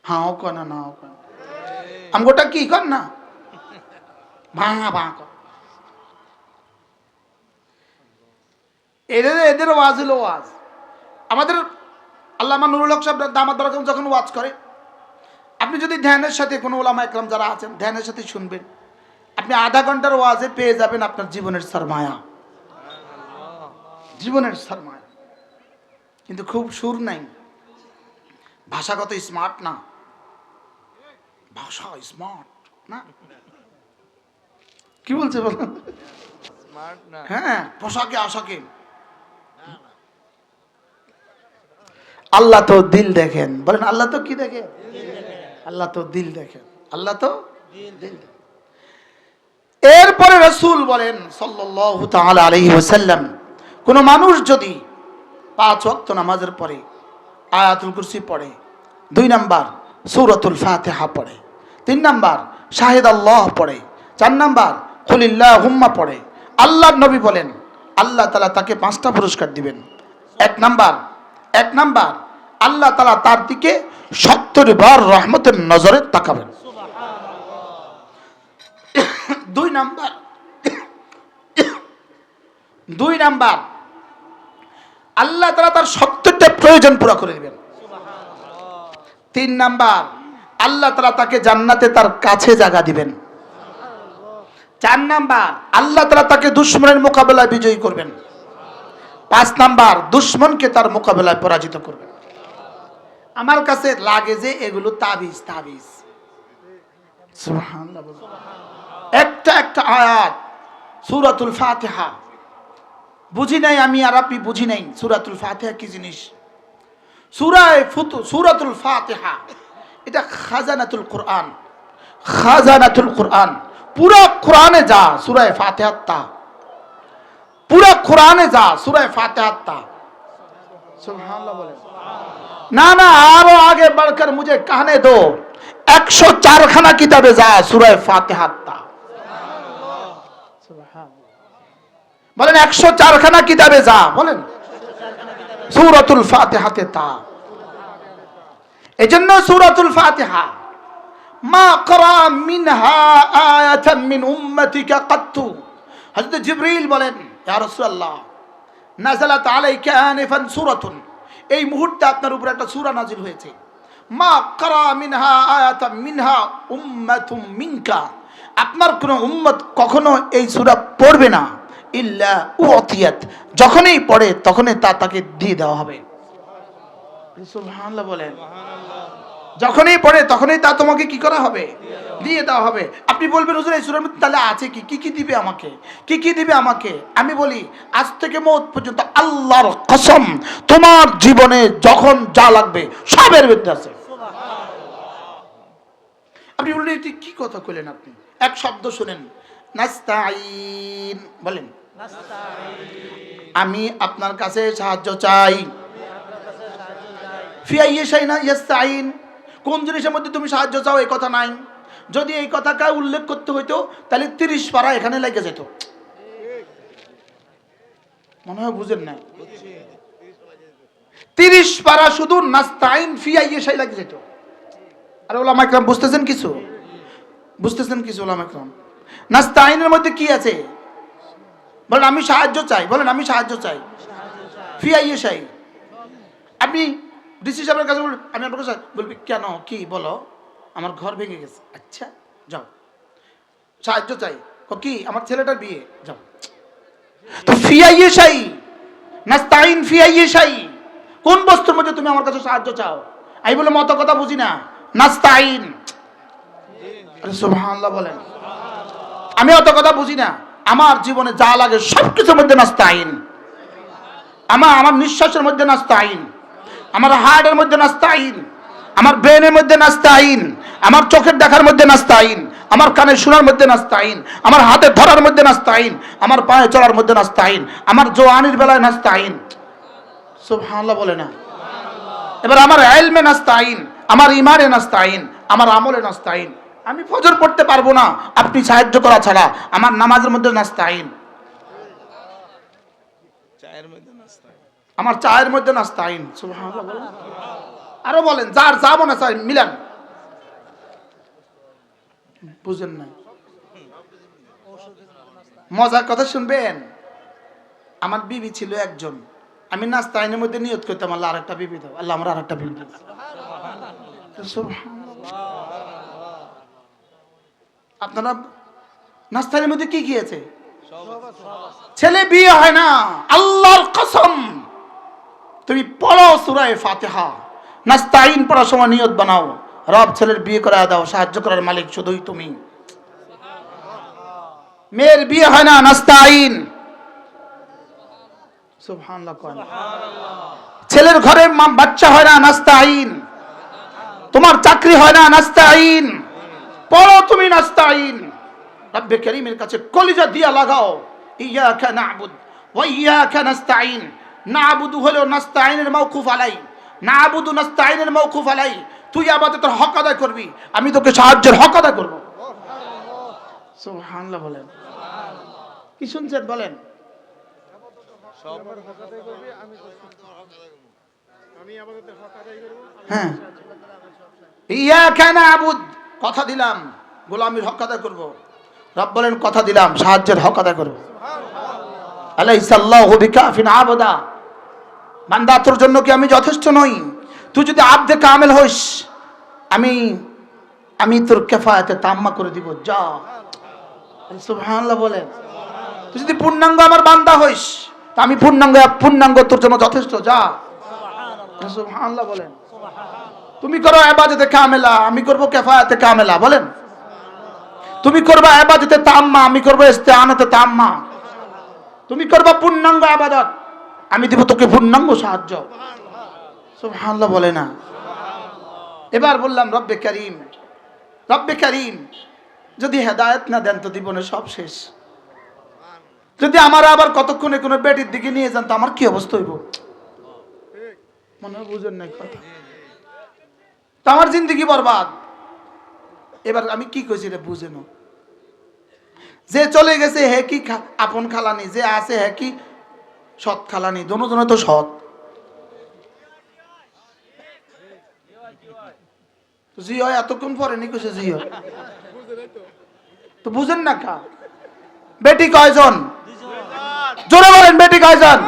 A: হাও কনা নাও কনা, আমগোটা কি কর না ভাঙা ভাঙা। এদের ওয়াজ হলো ওয়াজ। আমাদের আল্লামা নুরুল হক সাহেব দামাত বারাকাতুহু যখন ওয়াজ করে, আপনি যদি ধ্যানের সাথে কোনো ওলামা একরাম যারা আছেন ধ্যানের সাথে শুনবেন, আপনি আধা ঘন্টার ওয়াজে পেয়ে যাবেন আপনার জীবনের সরমায়া, জীবনের সরমায়া। কিন্তু খুব সুর নাই, ভাষাগত স্মার্ট না, ভাষা স্মার্ট না। কি বলছে বলেন? স্মার্ট না। হ্যাঁ, পোশাকে আশাকে। আল্লাহ তো দিল দেখেন। বলেন আল্লাহ তো কি দেখেন? আল্লাহ তো দিল দেখেন। আল্লাহ তো দিল দেখেন। এরপরে রাসূল বলেন সাল্লাল্লাহু তাআলা আলাইহি ওয়াসাল্লাম, কোন মানুষ যদি 5 ওয়াক্ত নামাজের পরে আয়াতুল কুরসি পড়ে, 2 নাম্বার সূরাতুল ফাতিহা পড়ে। 3 নাম্বার শাহিদ আল্লাহ পড়ে। 4 নাম্বার কুলিল্লাহুম্মা পড়ে। আল্লাহর নবী বলেন আল্লাহ তাআলা তাকে 5টা পুরস্কার দিবেন। এক নাম্বার আল্লাহ তাআলা তার দিকে 70 বার রহমতের নজরে তাকাবেন। দুই নাম্বার আল্লাহ তাআলা তার 70টা প্রয়োজন পুরো করে দিবেন। 3 নাম্বার আল্লাহ তাআলা তাকে জান্নাতে তার কাছে জায়গা দিবেন। 4 নাম্বার আল্লাহ তাআলা তাকে দুশমনের মোকাবেলায় বিজয়ী করবেন। 5 নাম্বার দুশমনকে তার মোকাবেলায় পরাজিত করবেন। আমার কাছে লাগে যে এগুলো তাবিজ সুবহানাল্লাহ। একটা আয়াত সূরাতুল ফাতিহা বুঝি নাই আমি, আর আপনি বুঝি নাই সূরাতুল ফাতিহা কি জিনিস। সূরাতুল ফাতিহা এটা খাজানাতুল কোরআন। পুরো কোরআনে যা সূরা ফাতিহা তা, পুরো কোরআনে যা সূরা ফাতিহা তা। সুবহানাল্লাহ বলেন। না আরো আগে बढ़कर मुझे कहने दो 104 খানা কিতাবে যা সূরা ফাতিহা তা। বলেন 104 খানা কিতাবে যা, বলেন সূরাতুল ফাতিহাতে তা। এজন্য সূরাতুল ফাতিহা মা ক্রা মিনহা আয়াতান মিন উম্মতিকা কাত্তু। হযরত জিবরিল বলেন ইয়া রাসূলুল্লাহ নাযালাত আলাইকা আনিফান সূরাতুন, এই মুহূর্তে আপনার উপর একটা সূরা নাজিল হয়েছে। মা ক্রা মিনহা আয়াতান মিনহা উম্মাতুম মিনকা, আপনার কোন উম্মত কখনো এই সূরা পড়বে না ইল্লা উতিয়াত, যখনই পড়ে তখনই তা তাকে দিয়ে দেওয়া হবে। সুবহানাল্লাহ বলেন। যখনই পড়ে তখনই তা তোমাকে কি করা হবে? দিয়ে দেওয়া হবে। আপনি বলবেন হুজুর এই সূরার মধ্যে তাহলে আছে কি দিবে আমাকে, কি দিবে আমাকে? আমি বলি আজ থেকে মওত পর্যন্ত আল্লাহর কসম তোমার জীবনে যখন যা লাগবে সবের মধ্যে আছে। আপনি বললেন এটি কি কথা কইলেন আপনি? এক শব্দ শুনেন, নাস্তাইন বলেন। আমি আপনার কাছে সাহায্য চাই। ফি আইয়ি শাইইন ইয়াস্তাইন, কোন জিনিসের মধ্যে তুমি সাহায্য চাও এই কথা নাই। যদি এই কথাটা উল্লেখ করতে হইতো তাহলে 30 পারা এখানে লেগে যেত। মনে হয় বুঝেন না, 30 পারা শুধু নাস্তাইন ফি আইয়ি শাইইন লেগে যেত। আর উলামা ইকরাম বুঝতেছেন কিছু উলামা ইকরাম? নাস্তাইনের মধ্যে কি আছে? বলেন আমি সাহায্য চাই, বলেন আমি সাহায্য চাই। ফি আইয়ি শাইইন, আপনি ডিসি সাহেবের কাছে বলবেন, আমি আপনার কাছে বলবি কেন, কি বলো? আমার ঘর ভেঙে গেছে। আচ্ছা যাও, সাহায্য চাই। কি? আমার ছেলেটার বিয়ে। যাও। তো ফি আইয়ি শাইইন, নাস্তাইন ফি আইয়ি শাইইন, কোন বস্তুর মধ্যে তুমি আমার কাছে সাহায্য চাও? আমি বলে মত কথা বুঝি না, নাস্তাইন। আরে সুবহানাল্লাহ বলেন। আমি অত কথা বুঝি না, আমার জীবনে যা লাগে সবকিছুর মধ্যে নাস্তাইন। আমার নিঃশ্বাসের মধ্যে নাস্তাইন, আমার হার্টের মধ্যে নাস্তাইন, আমার ব্রেনের মধ্যে নাস্তাইন, আমার চোখের দেখার মধ্যে নাস্তাইন, আমার কানে শোনার মধ্যে নাস্তাইন, আমার হাতে ধরার মধ্যে নাস্তাইন, আমার পায়ে চলার মধ্যে নাস্তাইন, আমার জওয়ানির বেলায় নাস্তাইন। সুবহানাল্লাহ বলে না। এবার আমার ইলমে নাস্তাইন, আমার ঈমানে নাস্তাইন, আমার আমলে নাস্তাইন। আমি ফজর পড়তে পারবো না আপনি সাহায্য করা ছাড়া, আমার নামাজের মধ্যে নাস্তাইন, আমার চায়ের মধ্যে নাস্তাইন। সুবহানাল্লাহ বলেন। আরো বলেন, যার যা মনে চাই মিলান। বুঝেন না, মজার কথা শুনবেন। আমার বিবি ছিল একজন, আমি নাস্তাইনের মধ্যে নিয়ত করতাম আল্লাহ আরেকটা বিবি দাও, আল্লাহ আমার আরেকটা বিবি দাও। আপনারা নাস্তাইনের মধ্যে কি আছে? ছেলে বিয়ে হয় না, আল্লাহর কসম তুমি পড়ো সূরা ফাতিহা, নাস্তাইন পড়ার সময় নিয়ত বানাও, রব ছেলের বিয়ে করে দাও, সাহায্য করার মালিক শুধুই তুমি। মেয়ের বিয়ে হয় না, নাস্তাইন। সুবহানাল্লাহ। ছেলের ঘরে বাচ্চা হয় না, নাস্তাইন। তোমার চাকরি হয় না, নাস্তাইন। পড়ো তুমি নাস্তাইন, রব্বে কারীমের কাছে কলিজা দিয়া লাগাও। ইয়াকা না'বুদ ওয়া ইয়াকা নাস্তাইন। না'বুদু হলো নাস্তাইনের মাওকুফ আলাই, না'বুদু নাস্তাইনের মাওকুফ আলাই। তুই ইবাদতের হক আদায় করবি, আমি তোকে সাহায্যের হক আদায় করব। সুবহানাল্লাহ বলেন। কি শুনছেন বলেন? হ্যাঁ, ইয়াকা না'বুদ, কথা দিলাম গোলামির হক আদায় করব। রব বলেন কথা দিলাম সাহায্যের হক আদায় করব। আলাইসাল্লাহু বিকাফিন আবদা, বান্দা তোর জন্য কি আমি যথেষ্ট নই? তুই যদি আবদে কামেল হইস, আমি তোর কিফায়াতে তাম্মা করে দিব। যা, সুবহানাল্লাহ বলেন। তুই যদি পূর্ণাঙ্গ আমার বান্দা হইস, তা আমি পূর্ণাঙ্গ তোর জন্য যথেষ্ট। যা, সুবহানাল্লাহ বলেন। তুমি করো ইবাদতে কামেলা, আমি করব কিফায়াতে কামেলা। বলেন, তুমি করবা ইবাদতে তাম্মা, আমি করব ইস্তিআনাতে তাম্মা। তুমি করবা পূর্ণাঙ্গ ইবাদত, আমি দিব তোকে পূর্ণাঙ্গ সাহায্য। সুবহানাল্লাহ বলে না? এবার বললাম রব্বে কারীম যদি হেদায়েত না দেন তো জীবনে সব শেষ। যদি আমার আবার কতক্ষণে কোনো বেটির দিকে নিয়ে যান তো আমার কি অবস্থা হইব? মনে হয় বুঝেন নাই কথা। তো আমার জিন্দেগি বরবাদ। এবার আমি কি কইছি রে বুঝেন? যে চলে গেছে হে কি আপন খালানি, যে আছে হে কি সৎ খালানি। দোনো তো সৎ। জি হয় এতক্ষণ পরে নি কইছে জি হয়, তো বুঝেন না কা? বেটি কয়জন? জোরে বলেন, বেটি কয়জন?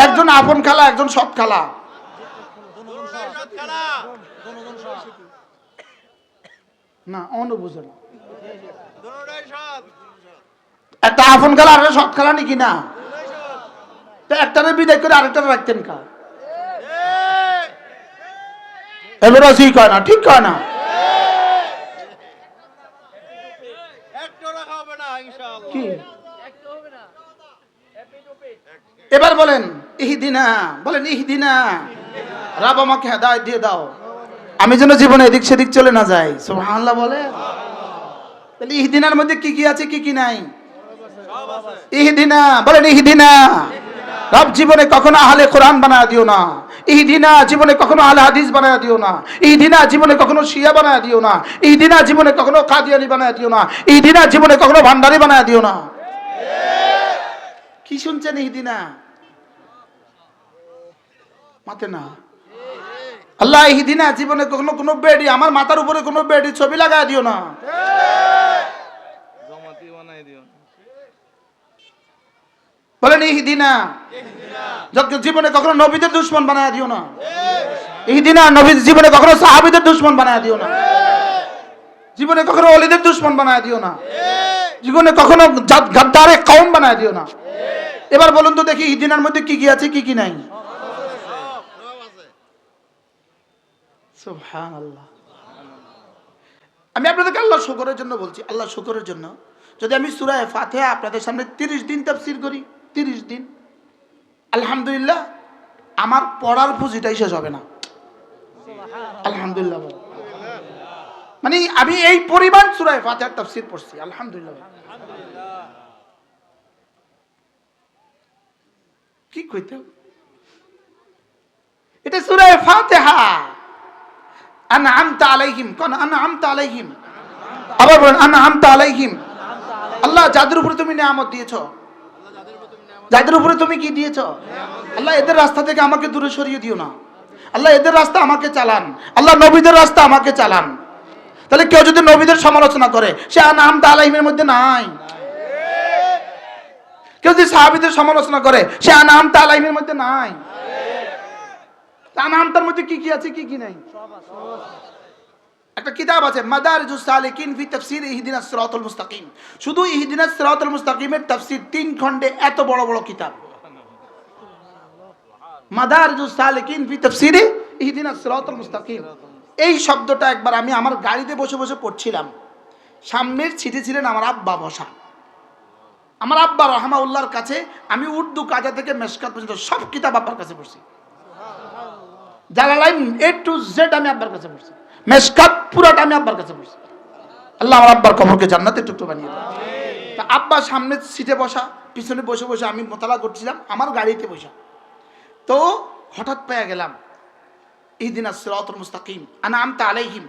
A: একজন আপন খালা, একজন সৎ খালা। না অন্য বুঝে না। একটা আপন খালা আর সৎ খালা নাকি না? তো একটারে বিদায় করে আরেকটারে রাখতেন কা? এবার জি কয় না, ঠিক কয় না? কি এবার বলেন ইহদিনা, বলেন ইহদিনা, রব আমাকে হেদায়েত দিয়ে দাও, আমি যেন জীবনে এদিক সেদিক চলে না যাই। সুবহানাল্লাহ বলে। তাহলে ইহদিনার মধ্যে কি কি আছে, কি কি নাই? ইহদিনা, বলেন ইহদিনা। রব জীবনে কখনো আহলে কোরআন বানায় দিও না। ইহদিনা, জীবনে কখনো আহলে হাদিস বানায় দিও না। ইহদিনা, জীবনে কখনো শিয়া বানায় দিও না। ইহদিনা, জীবনে কখনো কাদিয়ানি বানায় দিও না। ইহদিনা, জীবনে কখনো ভান্ডারি বানায় দিও না। কি শুনছেন? ইহদিনা মাতে না। আল্লাহ ইহদিনা, জীবনে কখনো কোনো বেডি, আমার মাথার উপরে কোনো বেডি ছবি লাগায় দিও না। বলেন ইহদিনা। জীবনে কখনো নবীদের দুশমন বানায় দিও না। ইহদিনা, নবীর জীবনে কখনো সাহাবীদের দুশমন বানায় দিও না। জীবনে কখনো ওলিদের দুশমন বানায় দিও না। জীবনে কখনো গাদ্দারে কওম বানায় দিও না। এবার বলুন তো দেখি ইহদিনার মধ্যে কি কি আছে, কি কি নাই? সুবহানাল্লাহ। আমি আপনাদেরকে আল্লাহ শুকরের জন্য বলছি, আল্লাহ শুকরের জন্য। যদি আমি সূরা ফাতিহা আপনাদের সামনে 30 দিন তাফসীর করি, 30 দিন, আলহামদুলিল্লাহ আমার পড়ার পুঁজিটাই শেষ হবে না। আলহামদুলিল্লাহ। মানে আমি এই পরিমাণ সূরা ফাতিহার তাফসীর পড়ছি, আলহামদুলিল্লাহ। কি কইতে? এটা সূরা ফাতিহা। আনআমতা আলাইহিম, কোন আনআমতা আলাইহিম? আবার বলেন আনআমতা আলাইহিম। আল্লাহ যাদের উপরে তুমি নিয়ামত দিয়েছো, যাদের উপরে তুমি কি দিয়েছো, আল্লাহ এদের রাস্তা থেকে আমাকে দূরে সরিয়ে দিও না। আল্লাহ এদের রাস্তা আমাকে চালান। আল্লাহ নবীদের রাস্তা আমাকে চালান। তাহলে কেউ যদি নবীদের সমালোচনা করে সে আনআমতা আলাইহিমের মধ্যে নাই। কেউ যদি সাহাবীদের সমালোচনা করে সে আনআমতা আলাইহিমের মধ্যে নাই। আনআমতার মধ্যে কি কি আছে, কি কি নাই? একটা কিতাব আছে মাদারিজুস সালিকিন ফি তাফসীর ইহদিনাস সিরাতাল মুস্তাকিম। শুধু ইহদিনাস সিরাতাল মুস্তাকিমের তাফসীর 3 খণ্ডে, এত বড় বড় কিতাব। মাদারিজুস সালিকিন ফি তাফসীর ইহদিনাস সিরাতাল মুস্তাকিম। এই শব্দটা একবার আমি আমার গাড়িতে বসে বসে পড়ছিলাম। সামনের সিটে ছিলেন আমার আব্বা বসা। আমার আব্বা রাহমাউল্লাহর কাছে আমি উর্দু কাজা থেকে মেশকাত পর্যন্ত সব কিতাব আব্বার কাছে পড়ছি। জালালাইন A to Z আমি আব্বার কাছে পড়ছি। মেশকাত পুরাটা আমি আব্বার কাছে পড়ছি। আল্লাহ আমার আব্বার কবরকে জান্নাতের টুকরো বানিয়ে দেয়। তা আব্বা সামনের সিটে বসা, পিছনে বসে বসে আমি মোতালা করছিলাম আমার গাড়িতে বসা। তো হঠাৎ পেয়ে গেলাম ইহদিনাস সিরাতাল মুস্তাকিম আনআমতা আলাইহিম।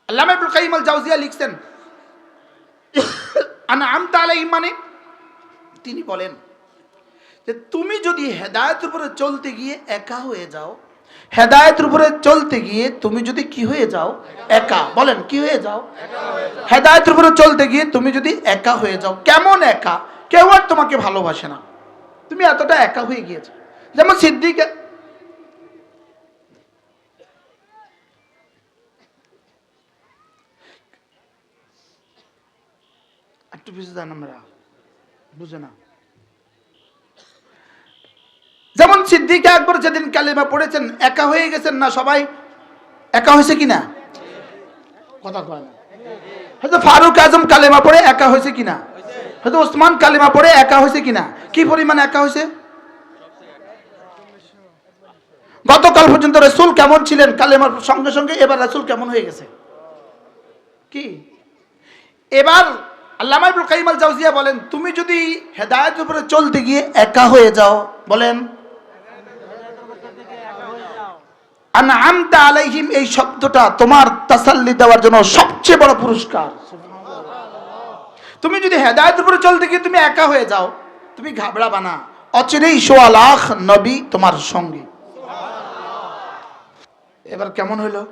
A: আল্লামা ইবনুল কাইয়িম আল জাওজিয়া লিখছেন আনআমতা আলাইহিম মানে তিনি বলেন যে তুমি যদি হেদায়েতের উপরে চলতে গিয়ে একা হয়ে যাও, হেদায়েতের উপরে চলতে গিয়ে তুমি যদি কি হয়ে যাও, একা। বলেন কি হয়ে যাও? হেদায়েতের উপরে চলতে গিয়ে তুমি যদি একা হয়ে যাও। কেমন একা? কেউ আর তোমাকে ভালোবাসে না, তুমি এতটা একা হয়ে গিয়েছো। যেমন সিদ্দিক, একটু পিছিয়ে যান, আমরা বুঝে না। যেমন সিদ্দিক আকবর যেদিন কালেমা পড়েছেন একা হয়ে গেছেন না? সবাই একা হয়েছে কিনা? কথা কয় না। হয়তো ফারুক আজম কালেমা পড়ে একা হয়েছে কিনা? হয়তো ওসমান কালেমা পড়ে একা হয়েছে কিনা? কি পরিমাণ একা হয়েছে? গতকাল পর্যন্ত রাসূল কেমন ছিলেন, কালেমার সঙ্গে সঙ্গে এবার রাসূল কেমন হয়ে গেছে? কি এবার আল্লামা ইবনুল কাইয়িম আল জাওজিয়া বলেন তুমি যদি হেদায়েতের উপরে চলতে গিয়ে একা হয়ে যাও, বলেন আনআমতা আলাইহিম, এই শব্দটা তোমার তাসাল্লি দেওয়ার জন্য সবচেয়ে বড় পুরস্কার। তুমি যদি হেদায়েতের উপরে চলতে গিয়ে তুমি একা হয়ে যাও, তুমি ঘাবড়াবা না, অচিরেই ১৬ লাখ নবী তোমার সঙ্গে। এবার কেমন হইলো?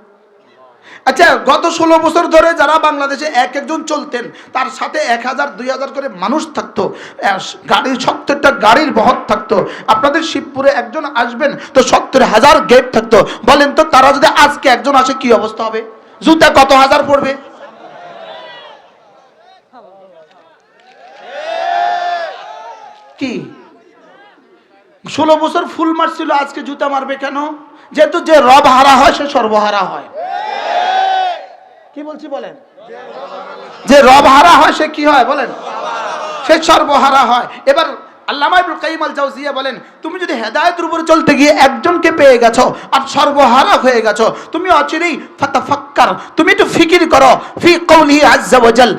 A: আচ্ছা, গত ১৬ বছর ধরে যারা বাংলাদেশে এক একজন চলতেন, তার সাথে ১,০০০ ২,০০০ করে মানুষ থাকতো, গাড়ির ৭০টা গাড়ির বহর থাকতো। আপনাদের শিবপুরে একজন আসবেন তো ৭০,০০০ গেট থাকতো। বলেন তো তারা যদি আজকে একজন আসে কি অবস্থা হবে? জুতা কত হাজার পড়বে? কি ১৬ বছর ফুল মারছিল, আজকে জুতা মারবে কেন? যেহেতু যে রব হারা হয় সে সর্বহারা হয়। কি বলছি বলেন? যে রব হারা হয় সে কি হয় বলেন? সে সর্বহারা হয়। এবার আল্লামা ইবনুল কাইয়িম আল জাওজিয়া বলেন তুমি যদি হেদায়েতের উপরে চলতে গিয়ে একজনকে পেয়ে গেছো আর সর্বহারা হয়ে গেছো, তুমি অচিরেই ফাতাফাক্কার, তুমি একটু ফিকির করো ফি কওলিহি আযজা ওয়া জাল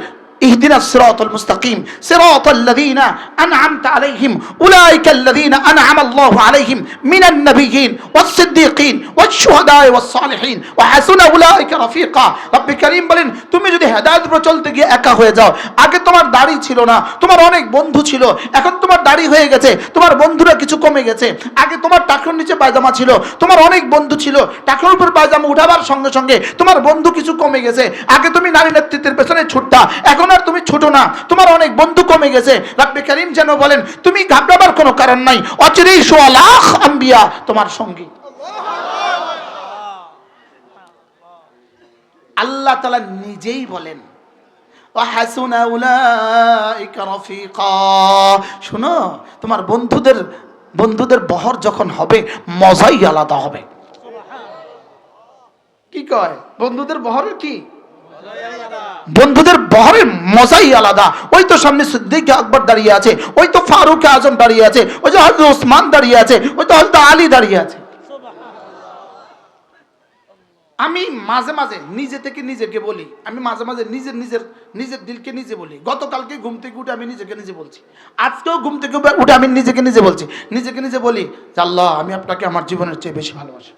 A: ইহদিনাস সিরাতাল মুস্তাকিম সিরাতাল লাযিনা আনআমতা আলাইহিম উলাইকা আল্লাযিনা আনআমা আল্লাহু আলাইহিম মিনান নাবিয়্যিন ওয়াস সিদ্দীকিন ওয়াশ শুহাদায়ে ওয়াস সালিহিন ওয়া হাসুনা উলাইকা রাফিকা। রব্বি কারীম বলেন তুমি যদি হেদায়েতের উপর চলতে গিয়ে একা হয়ে যাও, আগে তোমার দাড়ি ছিল না, তোমার অনেক বন্ধু ছিল, এখন তোমার দাড়ি হয়ে গেছে, তোমার বন্ধুরা কিছু কমে গেছে। আগে তোমার টাকনোর নিচে পায়জামা ছিল, তোমার অনেক বন্ধু ছিল, টাকনোর উপর পায়জামা উঠাবার সঙ্গে সঙ্গে তোমার বন্ধু কিছু কমে গেছে। আগে তুমি নারী নেতৃত্বের পেছনে ছুটতা, এখন আর তুমি ছোট না, তোমার অনেক বন্ধু কমে গেছে। রব্বি কারীম যেন বলেন তুমি ঘাবড়াবার কোনো কারণ নাই, অচিরেই ১৬ লাখ আম্বিয়া তোমার সঙ্গী। আল্লাহ তাআলা নিজেই বলেন ওয়া হাসুনা উলাইকা রাফিকা। শুনো, তোমার বন্ধুদের বহর যখন হবে মজাই আলাদা হবে। কি কয়? বন্ধুদের বহরের কি? বন্ধুদের বহরের মজাই আলাদা। ওই তো সামনে সিদ্দিক আকবর দাঁড়িয়ে আছে, ওই তো ফারুক আজম দাঁড়িয়ে আছে, ওই যে হযরত ওসমান দাঁড়িয়ে আছে, ওই তো হযরত আলী দাঁড়িয়ে আছে। আমি মাঝে মাঝে নিজে থেকে নিজেকে বলি, আমি মাঝে মাঝে নিজের দিলকে নিজে বলি। গতকালকে ঘুম থেকে উঠে আমি নিজেকে নিজে বলছি, আজকেও ঘুম থেকে উঠে আমি নিজেকে নিজে বলছি, নিজেকে নিজে বলি যে আল্লাহ আমি আপনাকে আমার জীবনের চেয়ে বেশি ভালোবাসি।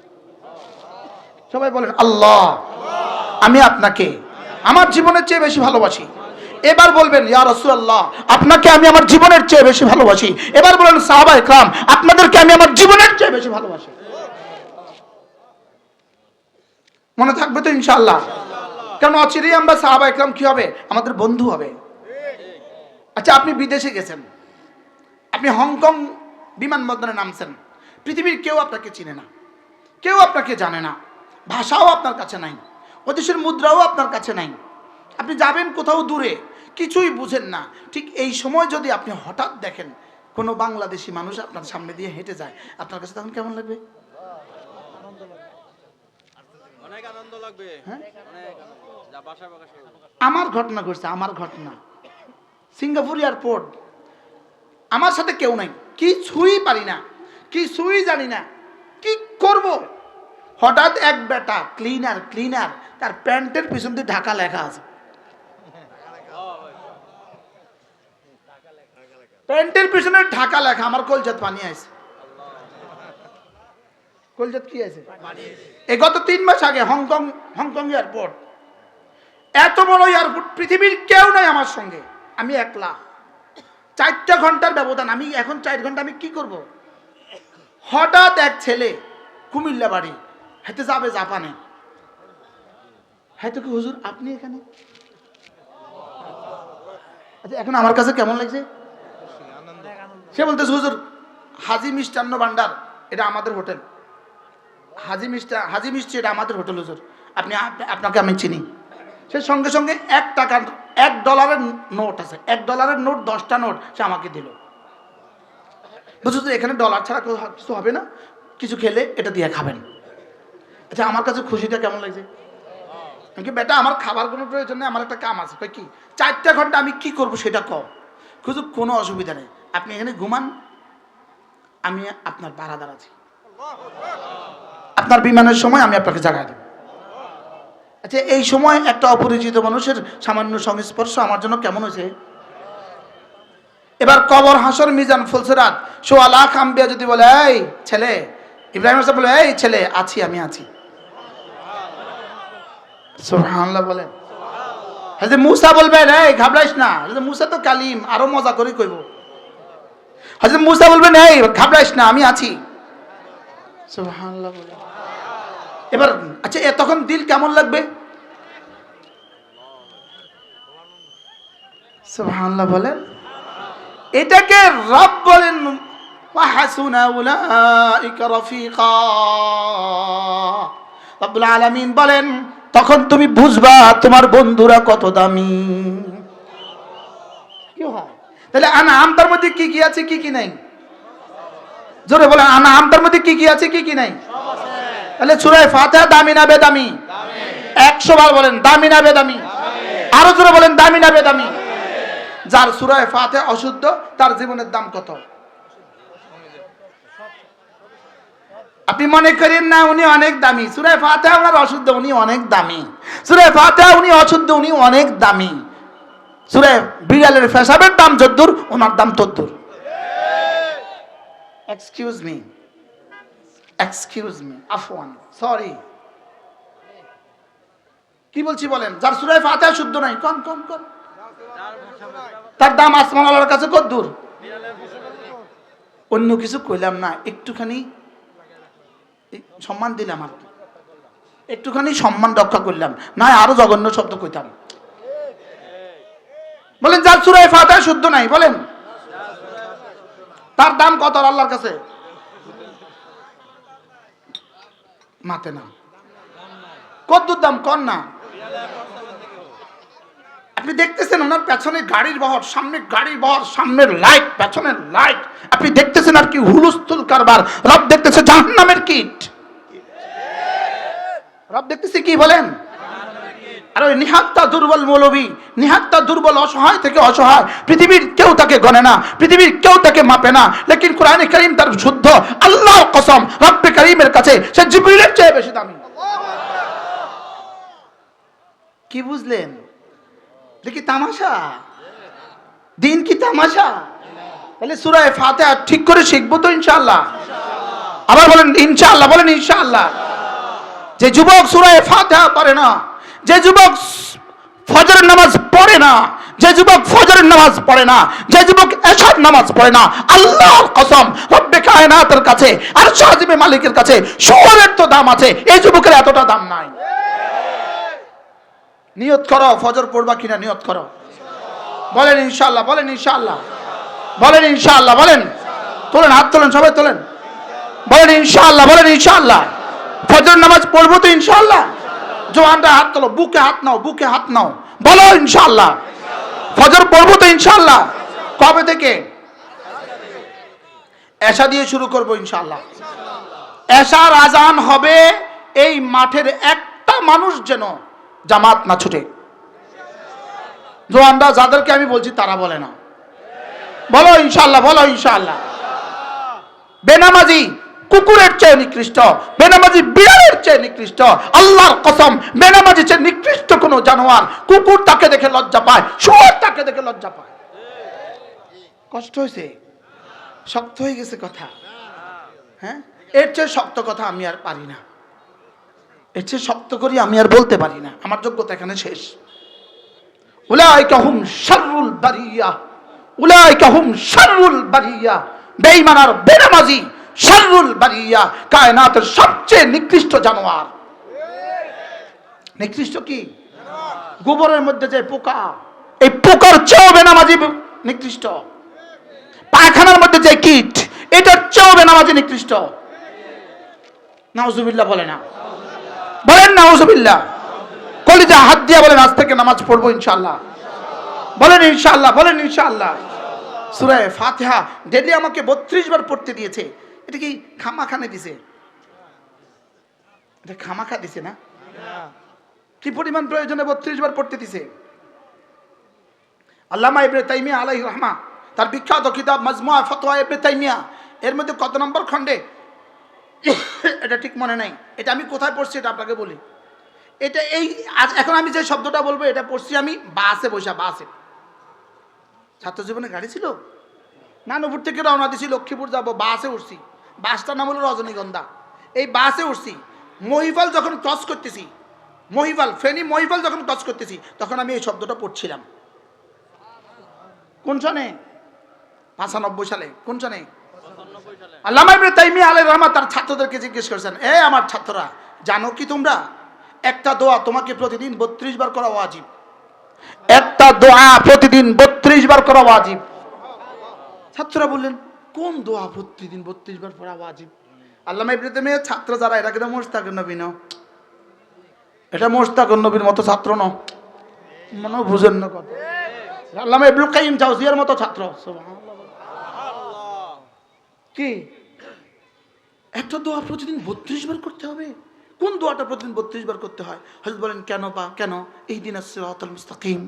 A: সবাই বলেন আল্লাহ আমি আপনাকে আমার জীবনের চেয়ে বেশি ভালোবাসি। এবার বলবেন ইয়া রাসূলুল্লাহ আপনাকে আমি আমার জীবনের চেয়ে বেশি ভালোবাসি। এবার বলেন সাহাবায়ে কেরাম আপনাদেরকে আমি আমার জীবনের চেয়ে বেশি ভালোবাসি। মনে থাকবে তো ইনশাআল্লাহ? কারণ অচিরেই আমরা সাহাবায়ে কেরাম কি হবে? আমাদের বন্ধু হবে। আচ্ছা, আপনি বিদেশে গেছেন, আপনি হংকং বিমানবন্দরে নামছেন, পৃথিবীর কেউ আপনাকে চিনে না, কেউ আপনাকে জানে না, ভাষাও আপনার কাছে নাই, ওই দেশের মুদ্রাও আপনার কাছে নাই, আপনি যাবেন কোথাও দূরে, কিছুই বুঝেন না। ঠিক এই সময় যদি আপনি হঠাৎ দেখেন কোনো বাংলাদেশি মানুষ আপনার সামনে দিয়ে হেঁটে যায়, আপনার কাছে তখন কেমন লাগবে?
B: অনেক আনন্দ লাগবে।
A: হ্যাঁ,
B: আমার
A: ঘটনা ঘটছে, আমার ঘটনা সিঙ্গাপুর এয়ারপোর্ট, আমার সাথে কেউ নাই, কিছুই পারি না, কিছুই জানি না, কি করব? হঠাৎ এক বেটা ক্লিনার তার প্যান্টের পিছন দিয়ে ঢাকা লেখা আছে, প্যান্টের পিছনে ঢাকা লেখা, আমার কলজাত পানি আছে। কলজাত কি আছে? এই গত 3 মাস আগে হংকং এয়ারপোর্ট, এত বড় এয়ারপোর্ট, পৃথিবীর কেউ নাই আমার সঙ্গে, আমি একলা। 4টা ঘন্টার ব্যবধান, আমি এখন 4 ঘন্টা আমি কি করব? হঠাৎ এক ছেলে কুমিল্লা বাড়ি, হেঁটে যাবে জাপানে। হয়তো কি হুজুর আপনি এখানে? আচ্ছা এখন আমার কাছে কেমন লাগছে? সে বলতেছে হুজুর হাজি মিষ্টান্ন ভান্ডার এটা আমাদের হোটেল, হাজি মিষ্টি এটা আমাদের হোটেল হুজুর, আপনাকে আমি চিনি। সে সঙ্গে সঙ্গে $1 নোট আছে, $1 নোট 10টা নোট সে আমাকে দিল। বুঝছো এখানে ডলার ছাড়া কিছু হবে না, কিছু খেলে এটা দিয়ে খাবেন। আচ্ছা আমার কাছে খুশিটা কেমন লাগছে? কি বেটা আমার খাবার কোনো প্রয়োজন নেই, আমার একটা কাম আছে। কি 4টা ঘন্টা আমি কি করব সেটা কম, খুব কোনো অসুবিধা নেই, আপনি এখানে ঘুমান, আমি আপনার পাহারাদার আছি, আপনার বিমানের সময় আমি আপনাকে জায়গা দেব। আচ্ছা এই সময় একটা অপরিচিত মানুষের সামান্য সংস্পর্শ আমার জন্য কেমন হয়েছে? এবার কবর, হাসর, মিজান, ফুলসিরাত, 1.25 লাখ আম্বিয়া যদি বলে এই ছেলে, ইব্রাহিম সাহেব বলে এই ছেলে আছি, আমি আছি, সুবহানাল্লাহ বলেন। হযরত মূসা বলবেন এই ঘাবড়াইস না, হযরত মূসা তো কালিম, আরো মজা করে কইব। হযরত মূসা বলবেন এই ঘাবড়াইস না, আমি আছি, সুবহানাল্লাহ বলেন। এবার আচ্ছা তখন দিল কেমন লাগবে? সুবহানাল্লাহ বলেন। এটাকে রব বলেন ওয়া হাসুনা উলাইকা রাফিকা। রব্বুল আলামিন বলেন তখন তুমি বুঝবা তোমার বন্ধুরা কত দামি। কি হয় তাহলে আনাম তার মধ্যে কি কি আছে কি কি নাই? জোরে বলেন আনাম তার মধ্যে কি কি আছে কি কি নাই? তাহলে সূরা ফাতিহা দামি না বেদামি? 100 বার বলেন দামি না বেদামি? আরো জোরে বলেন দামি না বেদামি? যার সূরা ফাতিহা অশুদ্ধ তার জীবনের দাম কত? আপনি মনে করেন না উনি অনেক দামি, সূরা ফাতিহা ওনার অশুদ্ধ, উনি অনেক দামি। সূরা ফাতিহা উনি অশুদ্ধ, উনি অনেক দামি। সূরা বিড়ালের পেশাবের দাম যদ্দুর ওনার দাম তদ্দুর। এক্সকিউজ মি, আফওয়ান, সরি। কি বলছি বলেন? যার সূরা ফাতিহা শুদ্ধ নাই, কোন তার দাম আসমান আল্লাহর কাছে কত দূর? অন্য কিছু কইলাম না, একটুখানি সম্মান দিলাম, আর একটুখানি সম্মান রক্ষা করলাম, না আরো জঘন্য শব্দ কইতাম। বলেন যার সূরা ফাতিহা শুদ্ধ নাই, বলেন তার দাম কত আল্লাহর কাছে? মাতে না, কত দাম কর না। আপনি দেখতেছেন ওনার পেছনে গাড়ির বহর, সামনে গাড়ির বহর, সামনের লাইট, পেছনের লাইট, আপনি দেখতেছেন আর কি হুলস্থুল কারবার। রব দেখতেছে জাহান্নামের কীট, রব দেখতেছে কি বলেন? আর ওই নিহাত্তা দুর্বল মৌলবী, নিহাত্তা দুর্বল অসহায় থেকে অসহায়, পৃথিবীর কেউ তাকে গণে না, পৃথিবীর কেউ তাকে মাপে না, লেকিন কোরআনে কারীম তার শুদ্ধ। আল্লাহর কসম রব্বে কারীমের কাছে সে জিবরিলের চেয়ে বেশি দামি। কি বুঝলেন? দেখি তামাশা, দিন কি তামাশা? তাহলে সূরা ফাতিহা ঠিক করে শিখবো তো ইনশাআল্লাহ। আবার বলেন ইনশাআল্লাহ, বলেন ইনশাআল্লাহ। যে যুবক সূরা ফাতিহা পড়ে না, যে যুবক ফজরের নামাজ পড়ে না, যে যুবক ফজরের নামাজ পড়ে না, যে যুবক এশার নামাজ পড়ে না, আল্লাহর কসম রব্বে কায়নাতের কাছে আর শাহজিবে মালিকের কাছে শুকরের তো দাম আছে, এই যুবকের এতটা দাম নাই। নিয়ত করো ফজর পড়বা কিনা, নিয়ত করো, বলেন ইনশাআল্লাহ, বলেন ইনশাআল্লাহ, বলেন ইনশাআল্লাহ, বলেন, তোলেন হাত তোলেন, সবাই তোলেন, বলেন ইনশাআল্লাহ, বলেন ইনশাআল্লাহ। ফজর নামাজ পড়বো তো ইনশাআল্লাহ। জোয়ানরা হাত তোলো, বুকে হাত নাও, বুকে হাত নাও, বলো ইনশাআল্লাহ। ফজর পড়বো তো ইনশাআল্লাহ। কবে থেকে? এশা দিয়ে শুরু করবো ইনশাআল্লাহ। এশার আজান হবে, এই মাঠের একটা মানুষ যেন জামাত না ছুটে। জোয়ানরা যাদেরকে আমি বলছি তারা বলে না, বলো ইনশাআল্লাহ, বলো ইনশাআল্লাহ। বেনামাজি কুকুরের চেয়ে নিকৃষ্ট, বেনামাজি বিড়ালের চেয়ে নিকৃষ্ট। আল্লাহর কসম বেনামাজি চেয়ে নিকৃষ্ট কোন জানোয়ার, কুকুর তাকে দেখে লজ্জা পায়, শুয়োর তাকে দেখে লজ্জা পায়। কষ্ট হয়েছে, শক্ত হয়ে গেছে কথা, হ্যাঁ এর চেয়ে শক্ত কথা আমি আর পারি না, এর চেয়ে শক্ত করি আমি আর বলতে পারি না, আমার যোগ্যতা এখানে শেষ। উলাইকা হুম শাররুল বারিয়া, উলাইকা হুম শাররুল বারিয়া, বেঈমান আর বেনামাজি শাররুল বারিয়া, কায়নাতের সবচেয়ে নিকৃষ্ট জানোয়ার। নিকৃষ্ট কি? গোবরের মধ্যে যে পোকা, এই পোকার চেয়েও বেনামাজি নিকৃষ্ট। পায়খানার মধ্যে যে কীট, এটার চেয়েও বেনামাজি নিকৃষ্ট। নাউজুবিল্লাহ বলে না, বলেন নাউজুবিল্লাহ। কলিজা হাত দিয়া বলেন আজ থেকে নামাজ পড়বো ইনশাআল্লাহ, বলেন ইনশাআল্লাহ, বলেন ইনশাআল্লাহ। সূরা ফাতিহা ডেলি আমাকে 32 বার পড়তে দিয়েছে। এটা কি খামাখানে দিছে? এটা খামাখা দিছে না? কি পরিমাণ প্রয়োজনে 32 বার পড়তে দিছে। আল্লামা ইবনে তাইমিয়া আলাইহির রাহমা তার বিখ্যাত কিতাব মাজমুআ ফাতওয়া ইবনে তাইমিয়া, এর মধ্যে কত নম্বর খণ্ডে এটা ঠিক মনে নাই, এটা আমি কোথায় পড়ছি এটা আপনাকে বলি। এটা এই এখন আমি যে শব্দটা বলবো এটা পড়ছি আমি বাসে বসা, বাসে। ছাত্র জীবনে গাড়ি ছিল, নানুপুর থেকে রওনা দিছি লক্ষ্মীপুর যাব, বাসে উঠছি। বাসটার নাম হলো রজনীগন্ধা। এই বাসে উঠছি, মহিফাল যখন ক্রস করতেছি, মহিফাল ফেনী মহিফাল যখন ক্রস করতেছি, তখন আমি এই শব্দটা পড়ছিলাম। কোন সনে? 95 সালে। কোন সনে? আল্লামা ইবনে তাইমিয়া আলাইহির রাহমাত তার ছাত্রদেরকে জিজ্ঞেস করেছেন, এ আমার ছাত্ররা, জানো কি তোমরা একটা দোয়া তোমাকে প্রতিদিন 32 বার করা ওয়াজিব। একটা দোয়া প্রতিদিন 32 বার করা ওয়াজিব। ছাত্ররা বললেন, কোন দোয়া প্রতিদিন 32 বার পড়া ওয়াজিব? আল্লামা ইবনে তাইমিয়ার ছাত্র যারা, এরা কিন্তু মুশতাকুন নবী ন, এটা মুশতাকুন নবীর মতো ছাত্র ন, মনে বুঝেন না কথা। আল্লামা ইবনুল কাইয়িম জাওজিয়ার মতো ছাত্র। সুবহানাল্লাহ। কি একটা দোয়া প্রতিদিন 32 বার করতে হবে? কোন দোয়াটা প্রতিদিন 32 বার করতে হয়? হযরত বলেন, কেন বা কেন? ইহদিনাস সিরাতাল মুস্তাকিম।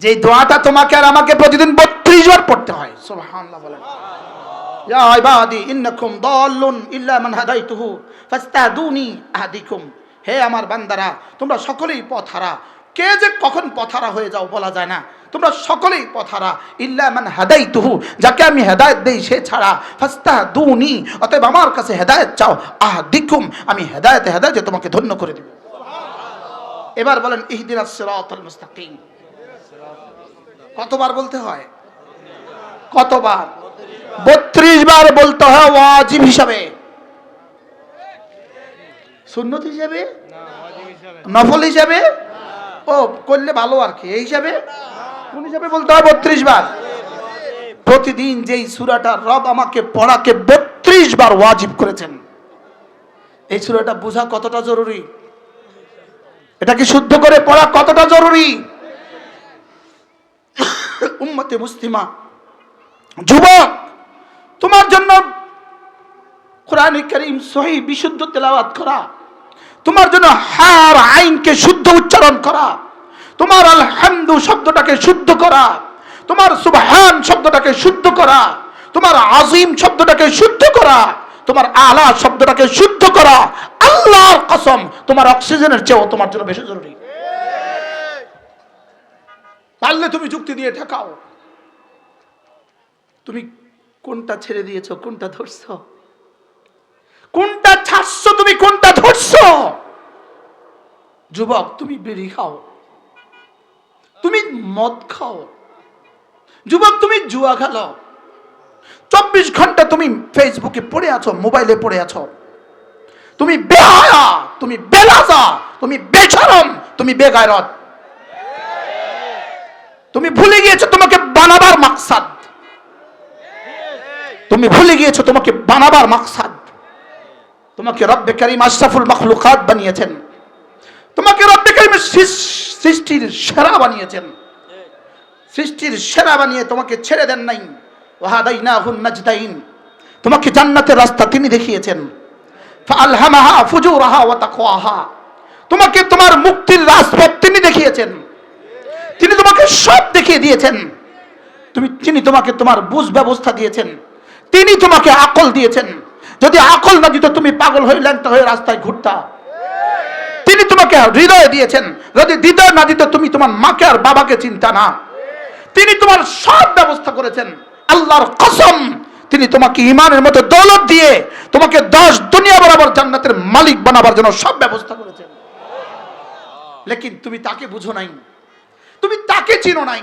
A: যে দোয়াটা তোমাকে আর আমাকে প্রতিদিন 32 বার পড়তে হয়। সুবহানাল্লাহ বলেন। ইয়া ইবাদি ইন্নাকুম দাল্লুন ইল্লা মান হাদাইতুহু ফাস্তাহদুনি আহদিকুম। হে আমার বান্দারা, তোমরা সকলেই পথহারা। কে যে কখন পথহারা হয়ে যাও বলা যায় না, তোমরা সকলেই পথহারা। ইল্লা মান হাদাইতুহু, যাকে আমি হেদায়েত দেই সে ছাড়া। ফাস্তাহদুনি, অতএব আমার কাছে হেদায়েত চাও। আহদিকুম, আমি হেদায়েতে তোমাকে ধন্য করে দেব। এবার বলেন ইহদিনাস সিরাতাল মুস্তাকিম। কতবার বলতে হয়? কতবার? 32 বার বলতে হয় ওয়াজিব হিসাবে। সুন্নত হিসাবে, নফল হিসাবে, ও করলে ভালো আর কি, এই হিসাবে। কোন হিসাবে বলতে হয় 32 বার? প্রতিদিন যেই সূরাটা রব আমাকে পড়াকে 32 বার ওয়াজিব করেছেন, এই সূরাটা বোঝা কতটা জরুরি, এটাকে শুদ্ধ করে পড়া কতটা জরুরি। উম্মতে মুসলিমা, যুবক, তোমার জন্য কোরআনে কারীম সহিহ বিশুদ্ধ তেলাওয়াত করা, তোমার জন্য হার আইনকে শুদ্ধ উচ্চারণ করা, তোমার আলহামদু শব্দটাকে শুদ্ধ করা, তোমার সুবহান শব্দটাকে শুদ্ধ করা, তোমার আজিম শব্দটাকে শুদ্ধ করা, তোমার আলা শব্দটাকে শুদ্ধ করা, আল্লাহর কসম তোমার অক্সিজেনের চেয়েও তোমার জন্য বেশি জরুরি। পারলে তুমি যুক্তি দিয়ে ঠেকাও। তুমি কোনটা ছেড়ে দিয়েছো, কোনটা ধরছো, কোনটা ছাড়ছো, তুমি কোনটা ধরছো? যুবক, তুমি বিড়ি খাও, তুমি মদ খাও, যুবক তুমি জুয়া খেলো, 24 ঘন্টা তুমি ফেসবুকে পড়ে আছো, মোবাইলে পড়ে আছো, তুমি বেহায়া, তুমি বেলাজা, তুমি বেশরম, তুমি বেগায়রত। তুমি ভুলে গিয়েছো তোমাকে বানাবার মাকসাদ, তুমি ভুলে গিয়েছো তোমাকে বানাবার মাকসাদ। তোমাকে রব্বে কারীম আশরাফুল মাখলুকাত বানিয়েছেন, তোমাকে রব্বে কারীম সৃষ্টির সেরা বানিয়েছেন, সৃষ্টির সেরা বানিয়ে তোমাকে ছেড়ে দেন নাই। ওয়াহাদাইনাহুন নাজদাইন, তোমাকে জান্নাতের রাস্তা তিনি দেখিয়েছেন। ফাআলহামাহা ফুজুরাহা ওয়া তাকওয়াহা, তোমাকে তোমার মুক্তির রাজপথ তিনি দেখিয়েছেন, তিনি তোমাকে সব দেখিয়ে দিয়েছেন। তিনি তোমাকে তোমার বুঝ ব্যবস্থা দিয়েছেন, তিনি তোমাকে আকল দিয়েছেন। যদি আকল না দিত তুমি পাগল হয়ে ল্যাংটা হয়ে রাস্তায় ঘুরতা। তিনি তোমাকে হৃদয় দিয়েছেন, যদি হৃদয় না দিত তুমি তোমার মাকে আর বাবাকে চিন্তা না। তিনি তোমার সব ব্যবস্থা করেছেন। আল্লাহর কসম, তিনি তোমাকে ইমানের মতো দৌলত দিয়ে তোমাকে 10 দুনিয়া বরাবর জান্নাতের মালিক বানাবার জন্য সব ব্যবস্থা করেছেন। লেকিন তুমি তাকে বুঝো নাই, তুমি তাকে চিনো নাই।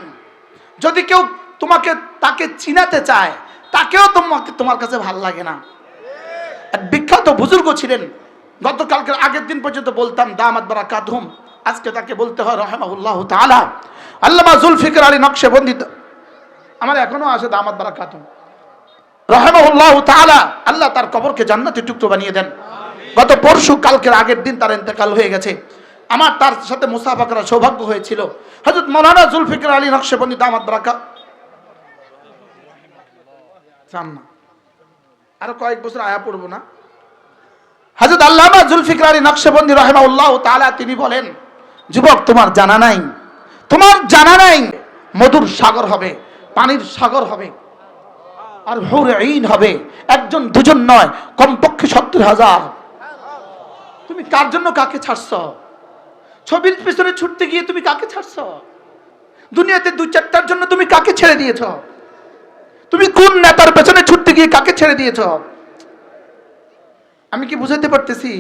A: যদি কেউ তোমাকে তাকে চিনাতে চায়, তাকেও তোমার কাছে ভালো লাগে না। এক বিখ্যাত বুজুর্গ ছিলেন, গতকালকের আগের দিন পর্যন্ত বলতাম দামাত বারাকাতুহুম, আজকে তাকে বলতে হয় রাহিমাহুল্লাহ তাআলা, আল্লামা জুলফিকার আলী নকশবন্দি। আমার এখনো আছে দামাত বারাকাতুহুম রাহিমাহুল্লাহ তাআলা, আল্লাহ তার কবরকে জান্নাতের টুকরো বানিয়ে দেন। গত পরশু কালকের আগের দিন তার ইন্তেকাল হয়ে গেছে। আমার তার সাথে মুসাফা করার সৌভাগ্য হয়েছিল। হযরত মাওলানা জুলফিকার আলী নকশবন্দি দামাত বারাকাত চান না, আরো কয়েক বছর আয়া পড়বো না। হযরত আল্লামা জুলফিকার আলী নকশবন্দি রাহিমাহুল্লাহ তাআলা তিনি বলেন, যুবক তোমার জানা নাই, তোমার জানা নাই মধুর সাগর হবে, পানির সাগর হবে, আর হুর আইন হবে, একজন দুজন নয়, কমপক্ষে 70,000। তুমি কার জন্য কাকে ছাড়ছ? ছবির পিছনে ছুটতে গিয়ে তুমি কাকে ছাড়ছ? দুনিয়াতে 2-4টার জন্য তুমি কাকে ছেড়ে দিয়েছ? তুমি কোন নেতার পেছনে ছুটতে গিয়ে কাকে ছেড়ে দিয়েছ? আমি কি বুঝাতে পারতেছি?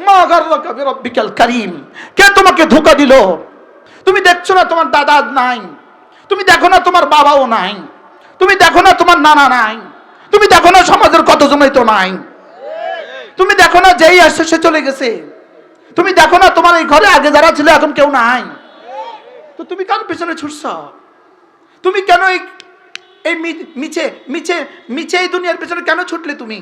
A: মা গাররাকা বিরাব্বিকাল কারীম, কে তোমাকে ধোঁকা দিল? তুমি দেখছো না তোমার দাদা নাই, তুমি দেখো না তোমার বাবাও নাই, তুমি দেখো না তোমার নানা নাই, তুমি দেখো না সমাজের কতজনই তো নাই, তুমি দেখো না যেই আসছে সে চলে গেছে, তুমি দেখো না তোমার এই ঘরে আগে যারা ছিল এখন কেউ নাই, তো তুমি কার পেছনে ছুটছ? তুমি কেন এই মিছে মিছে মিছে এই দুনিয়ার পেছনে কেন ছুটলে তুমি?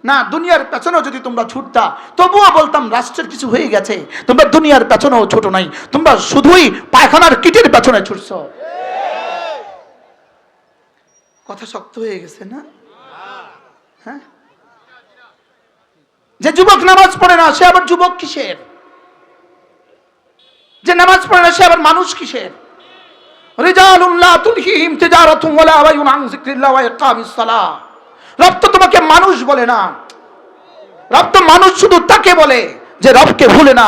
A: না, দুনিয়ার পেছনেও যদি তোমরা ছুটতা তবুও বলতাম রাষ্ট্রের কিছু হয়ে গেছে। তোমরা দুনিয়ার পেছনেও ছোট নাই, তোমরা শুধুই পায়খানার কিটের পেছনে ছুটছ। কথা শক্ত হয়ে গেছে না? হ্যাঁ, যে যুবক নামাজ পড়ে না সে আবার যুবক কিসের? যে নামাজ পড়ে না সে আবার মানুষ কিসের? রিজালুন লা তুলহিহিম তিজারাতুন ওয়ালা বাইউন আন যিকরিল্লাহ ওয়া ইকামিস সালাহ। রব তো তোমাকে মানুষ বলে না। রব তো মানুষ শুধু তাকে বলে যে রবকে ভুলে না।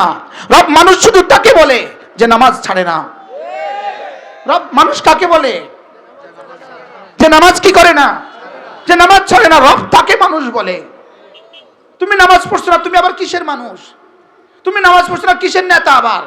A: রব মানুষ শুধু তাকে বলে যে নামাজ ছাড়ে না। রব মানুষ কাকে বলে? যে নামাজ কি করে না, যে নামাজ ছাড়ে না, রব তাকে মানুষ বলে। তুমি নামাজ পড়ছো না, তুমি আবার কিসের মানুষ? তুমি নামাজ পড়ছো না, কিসের নেতা আবার?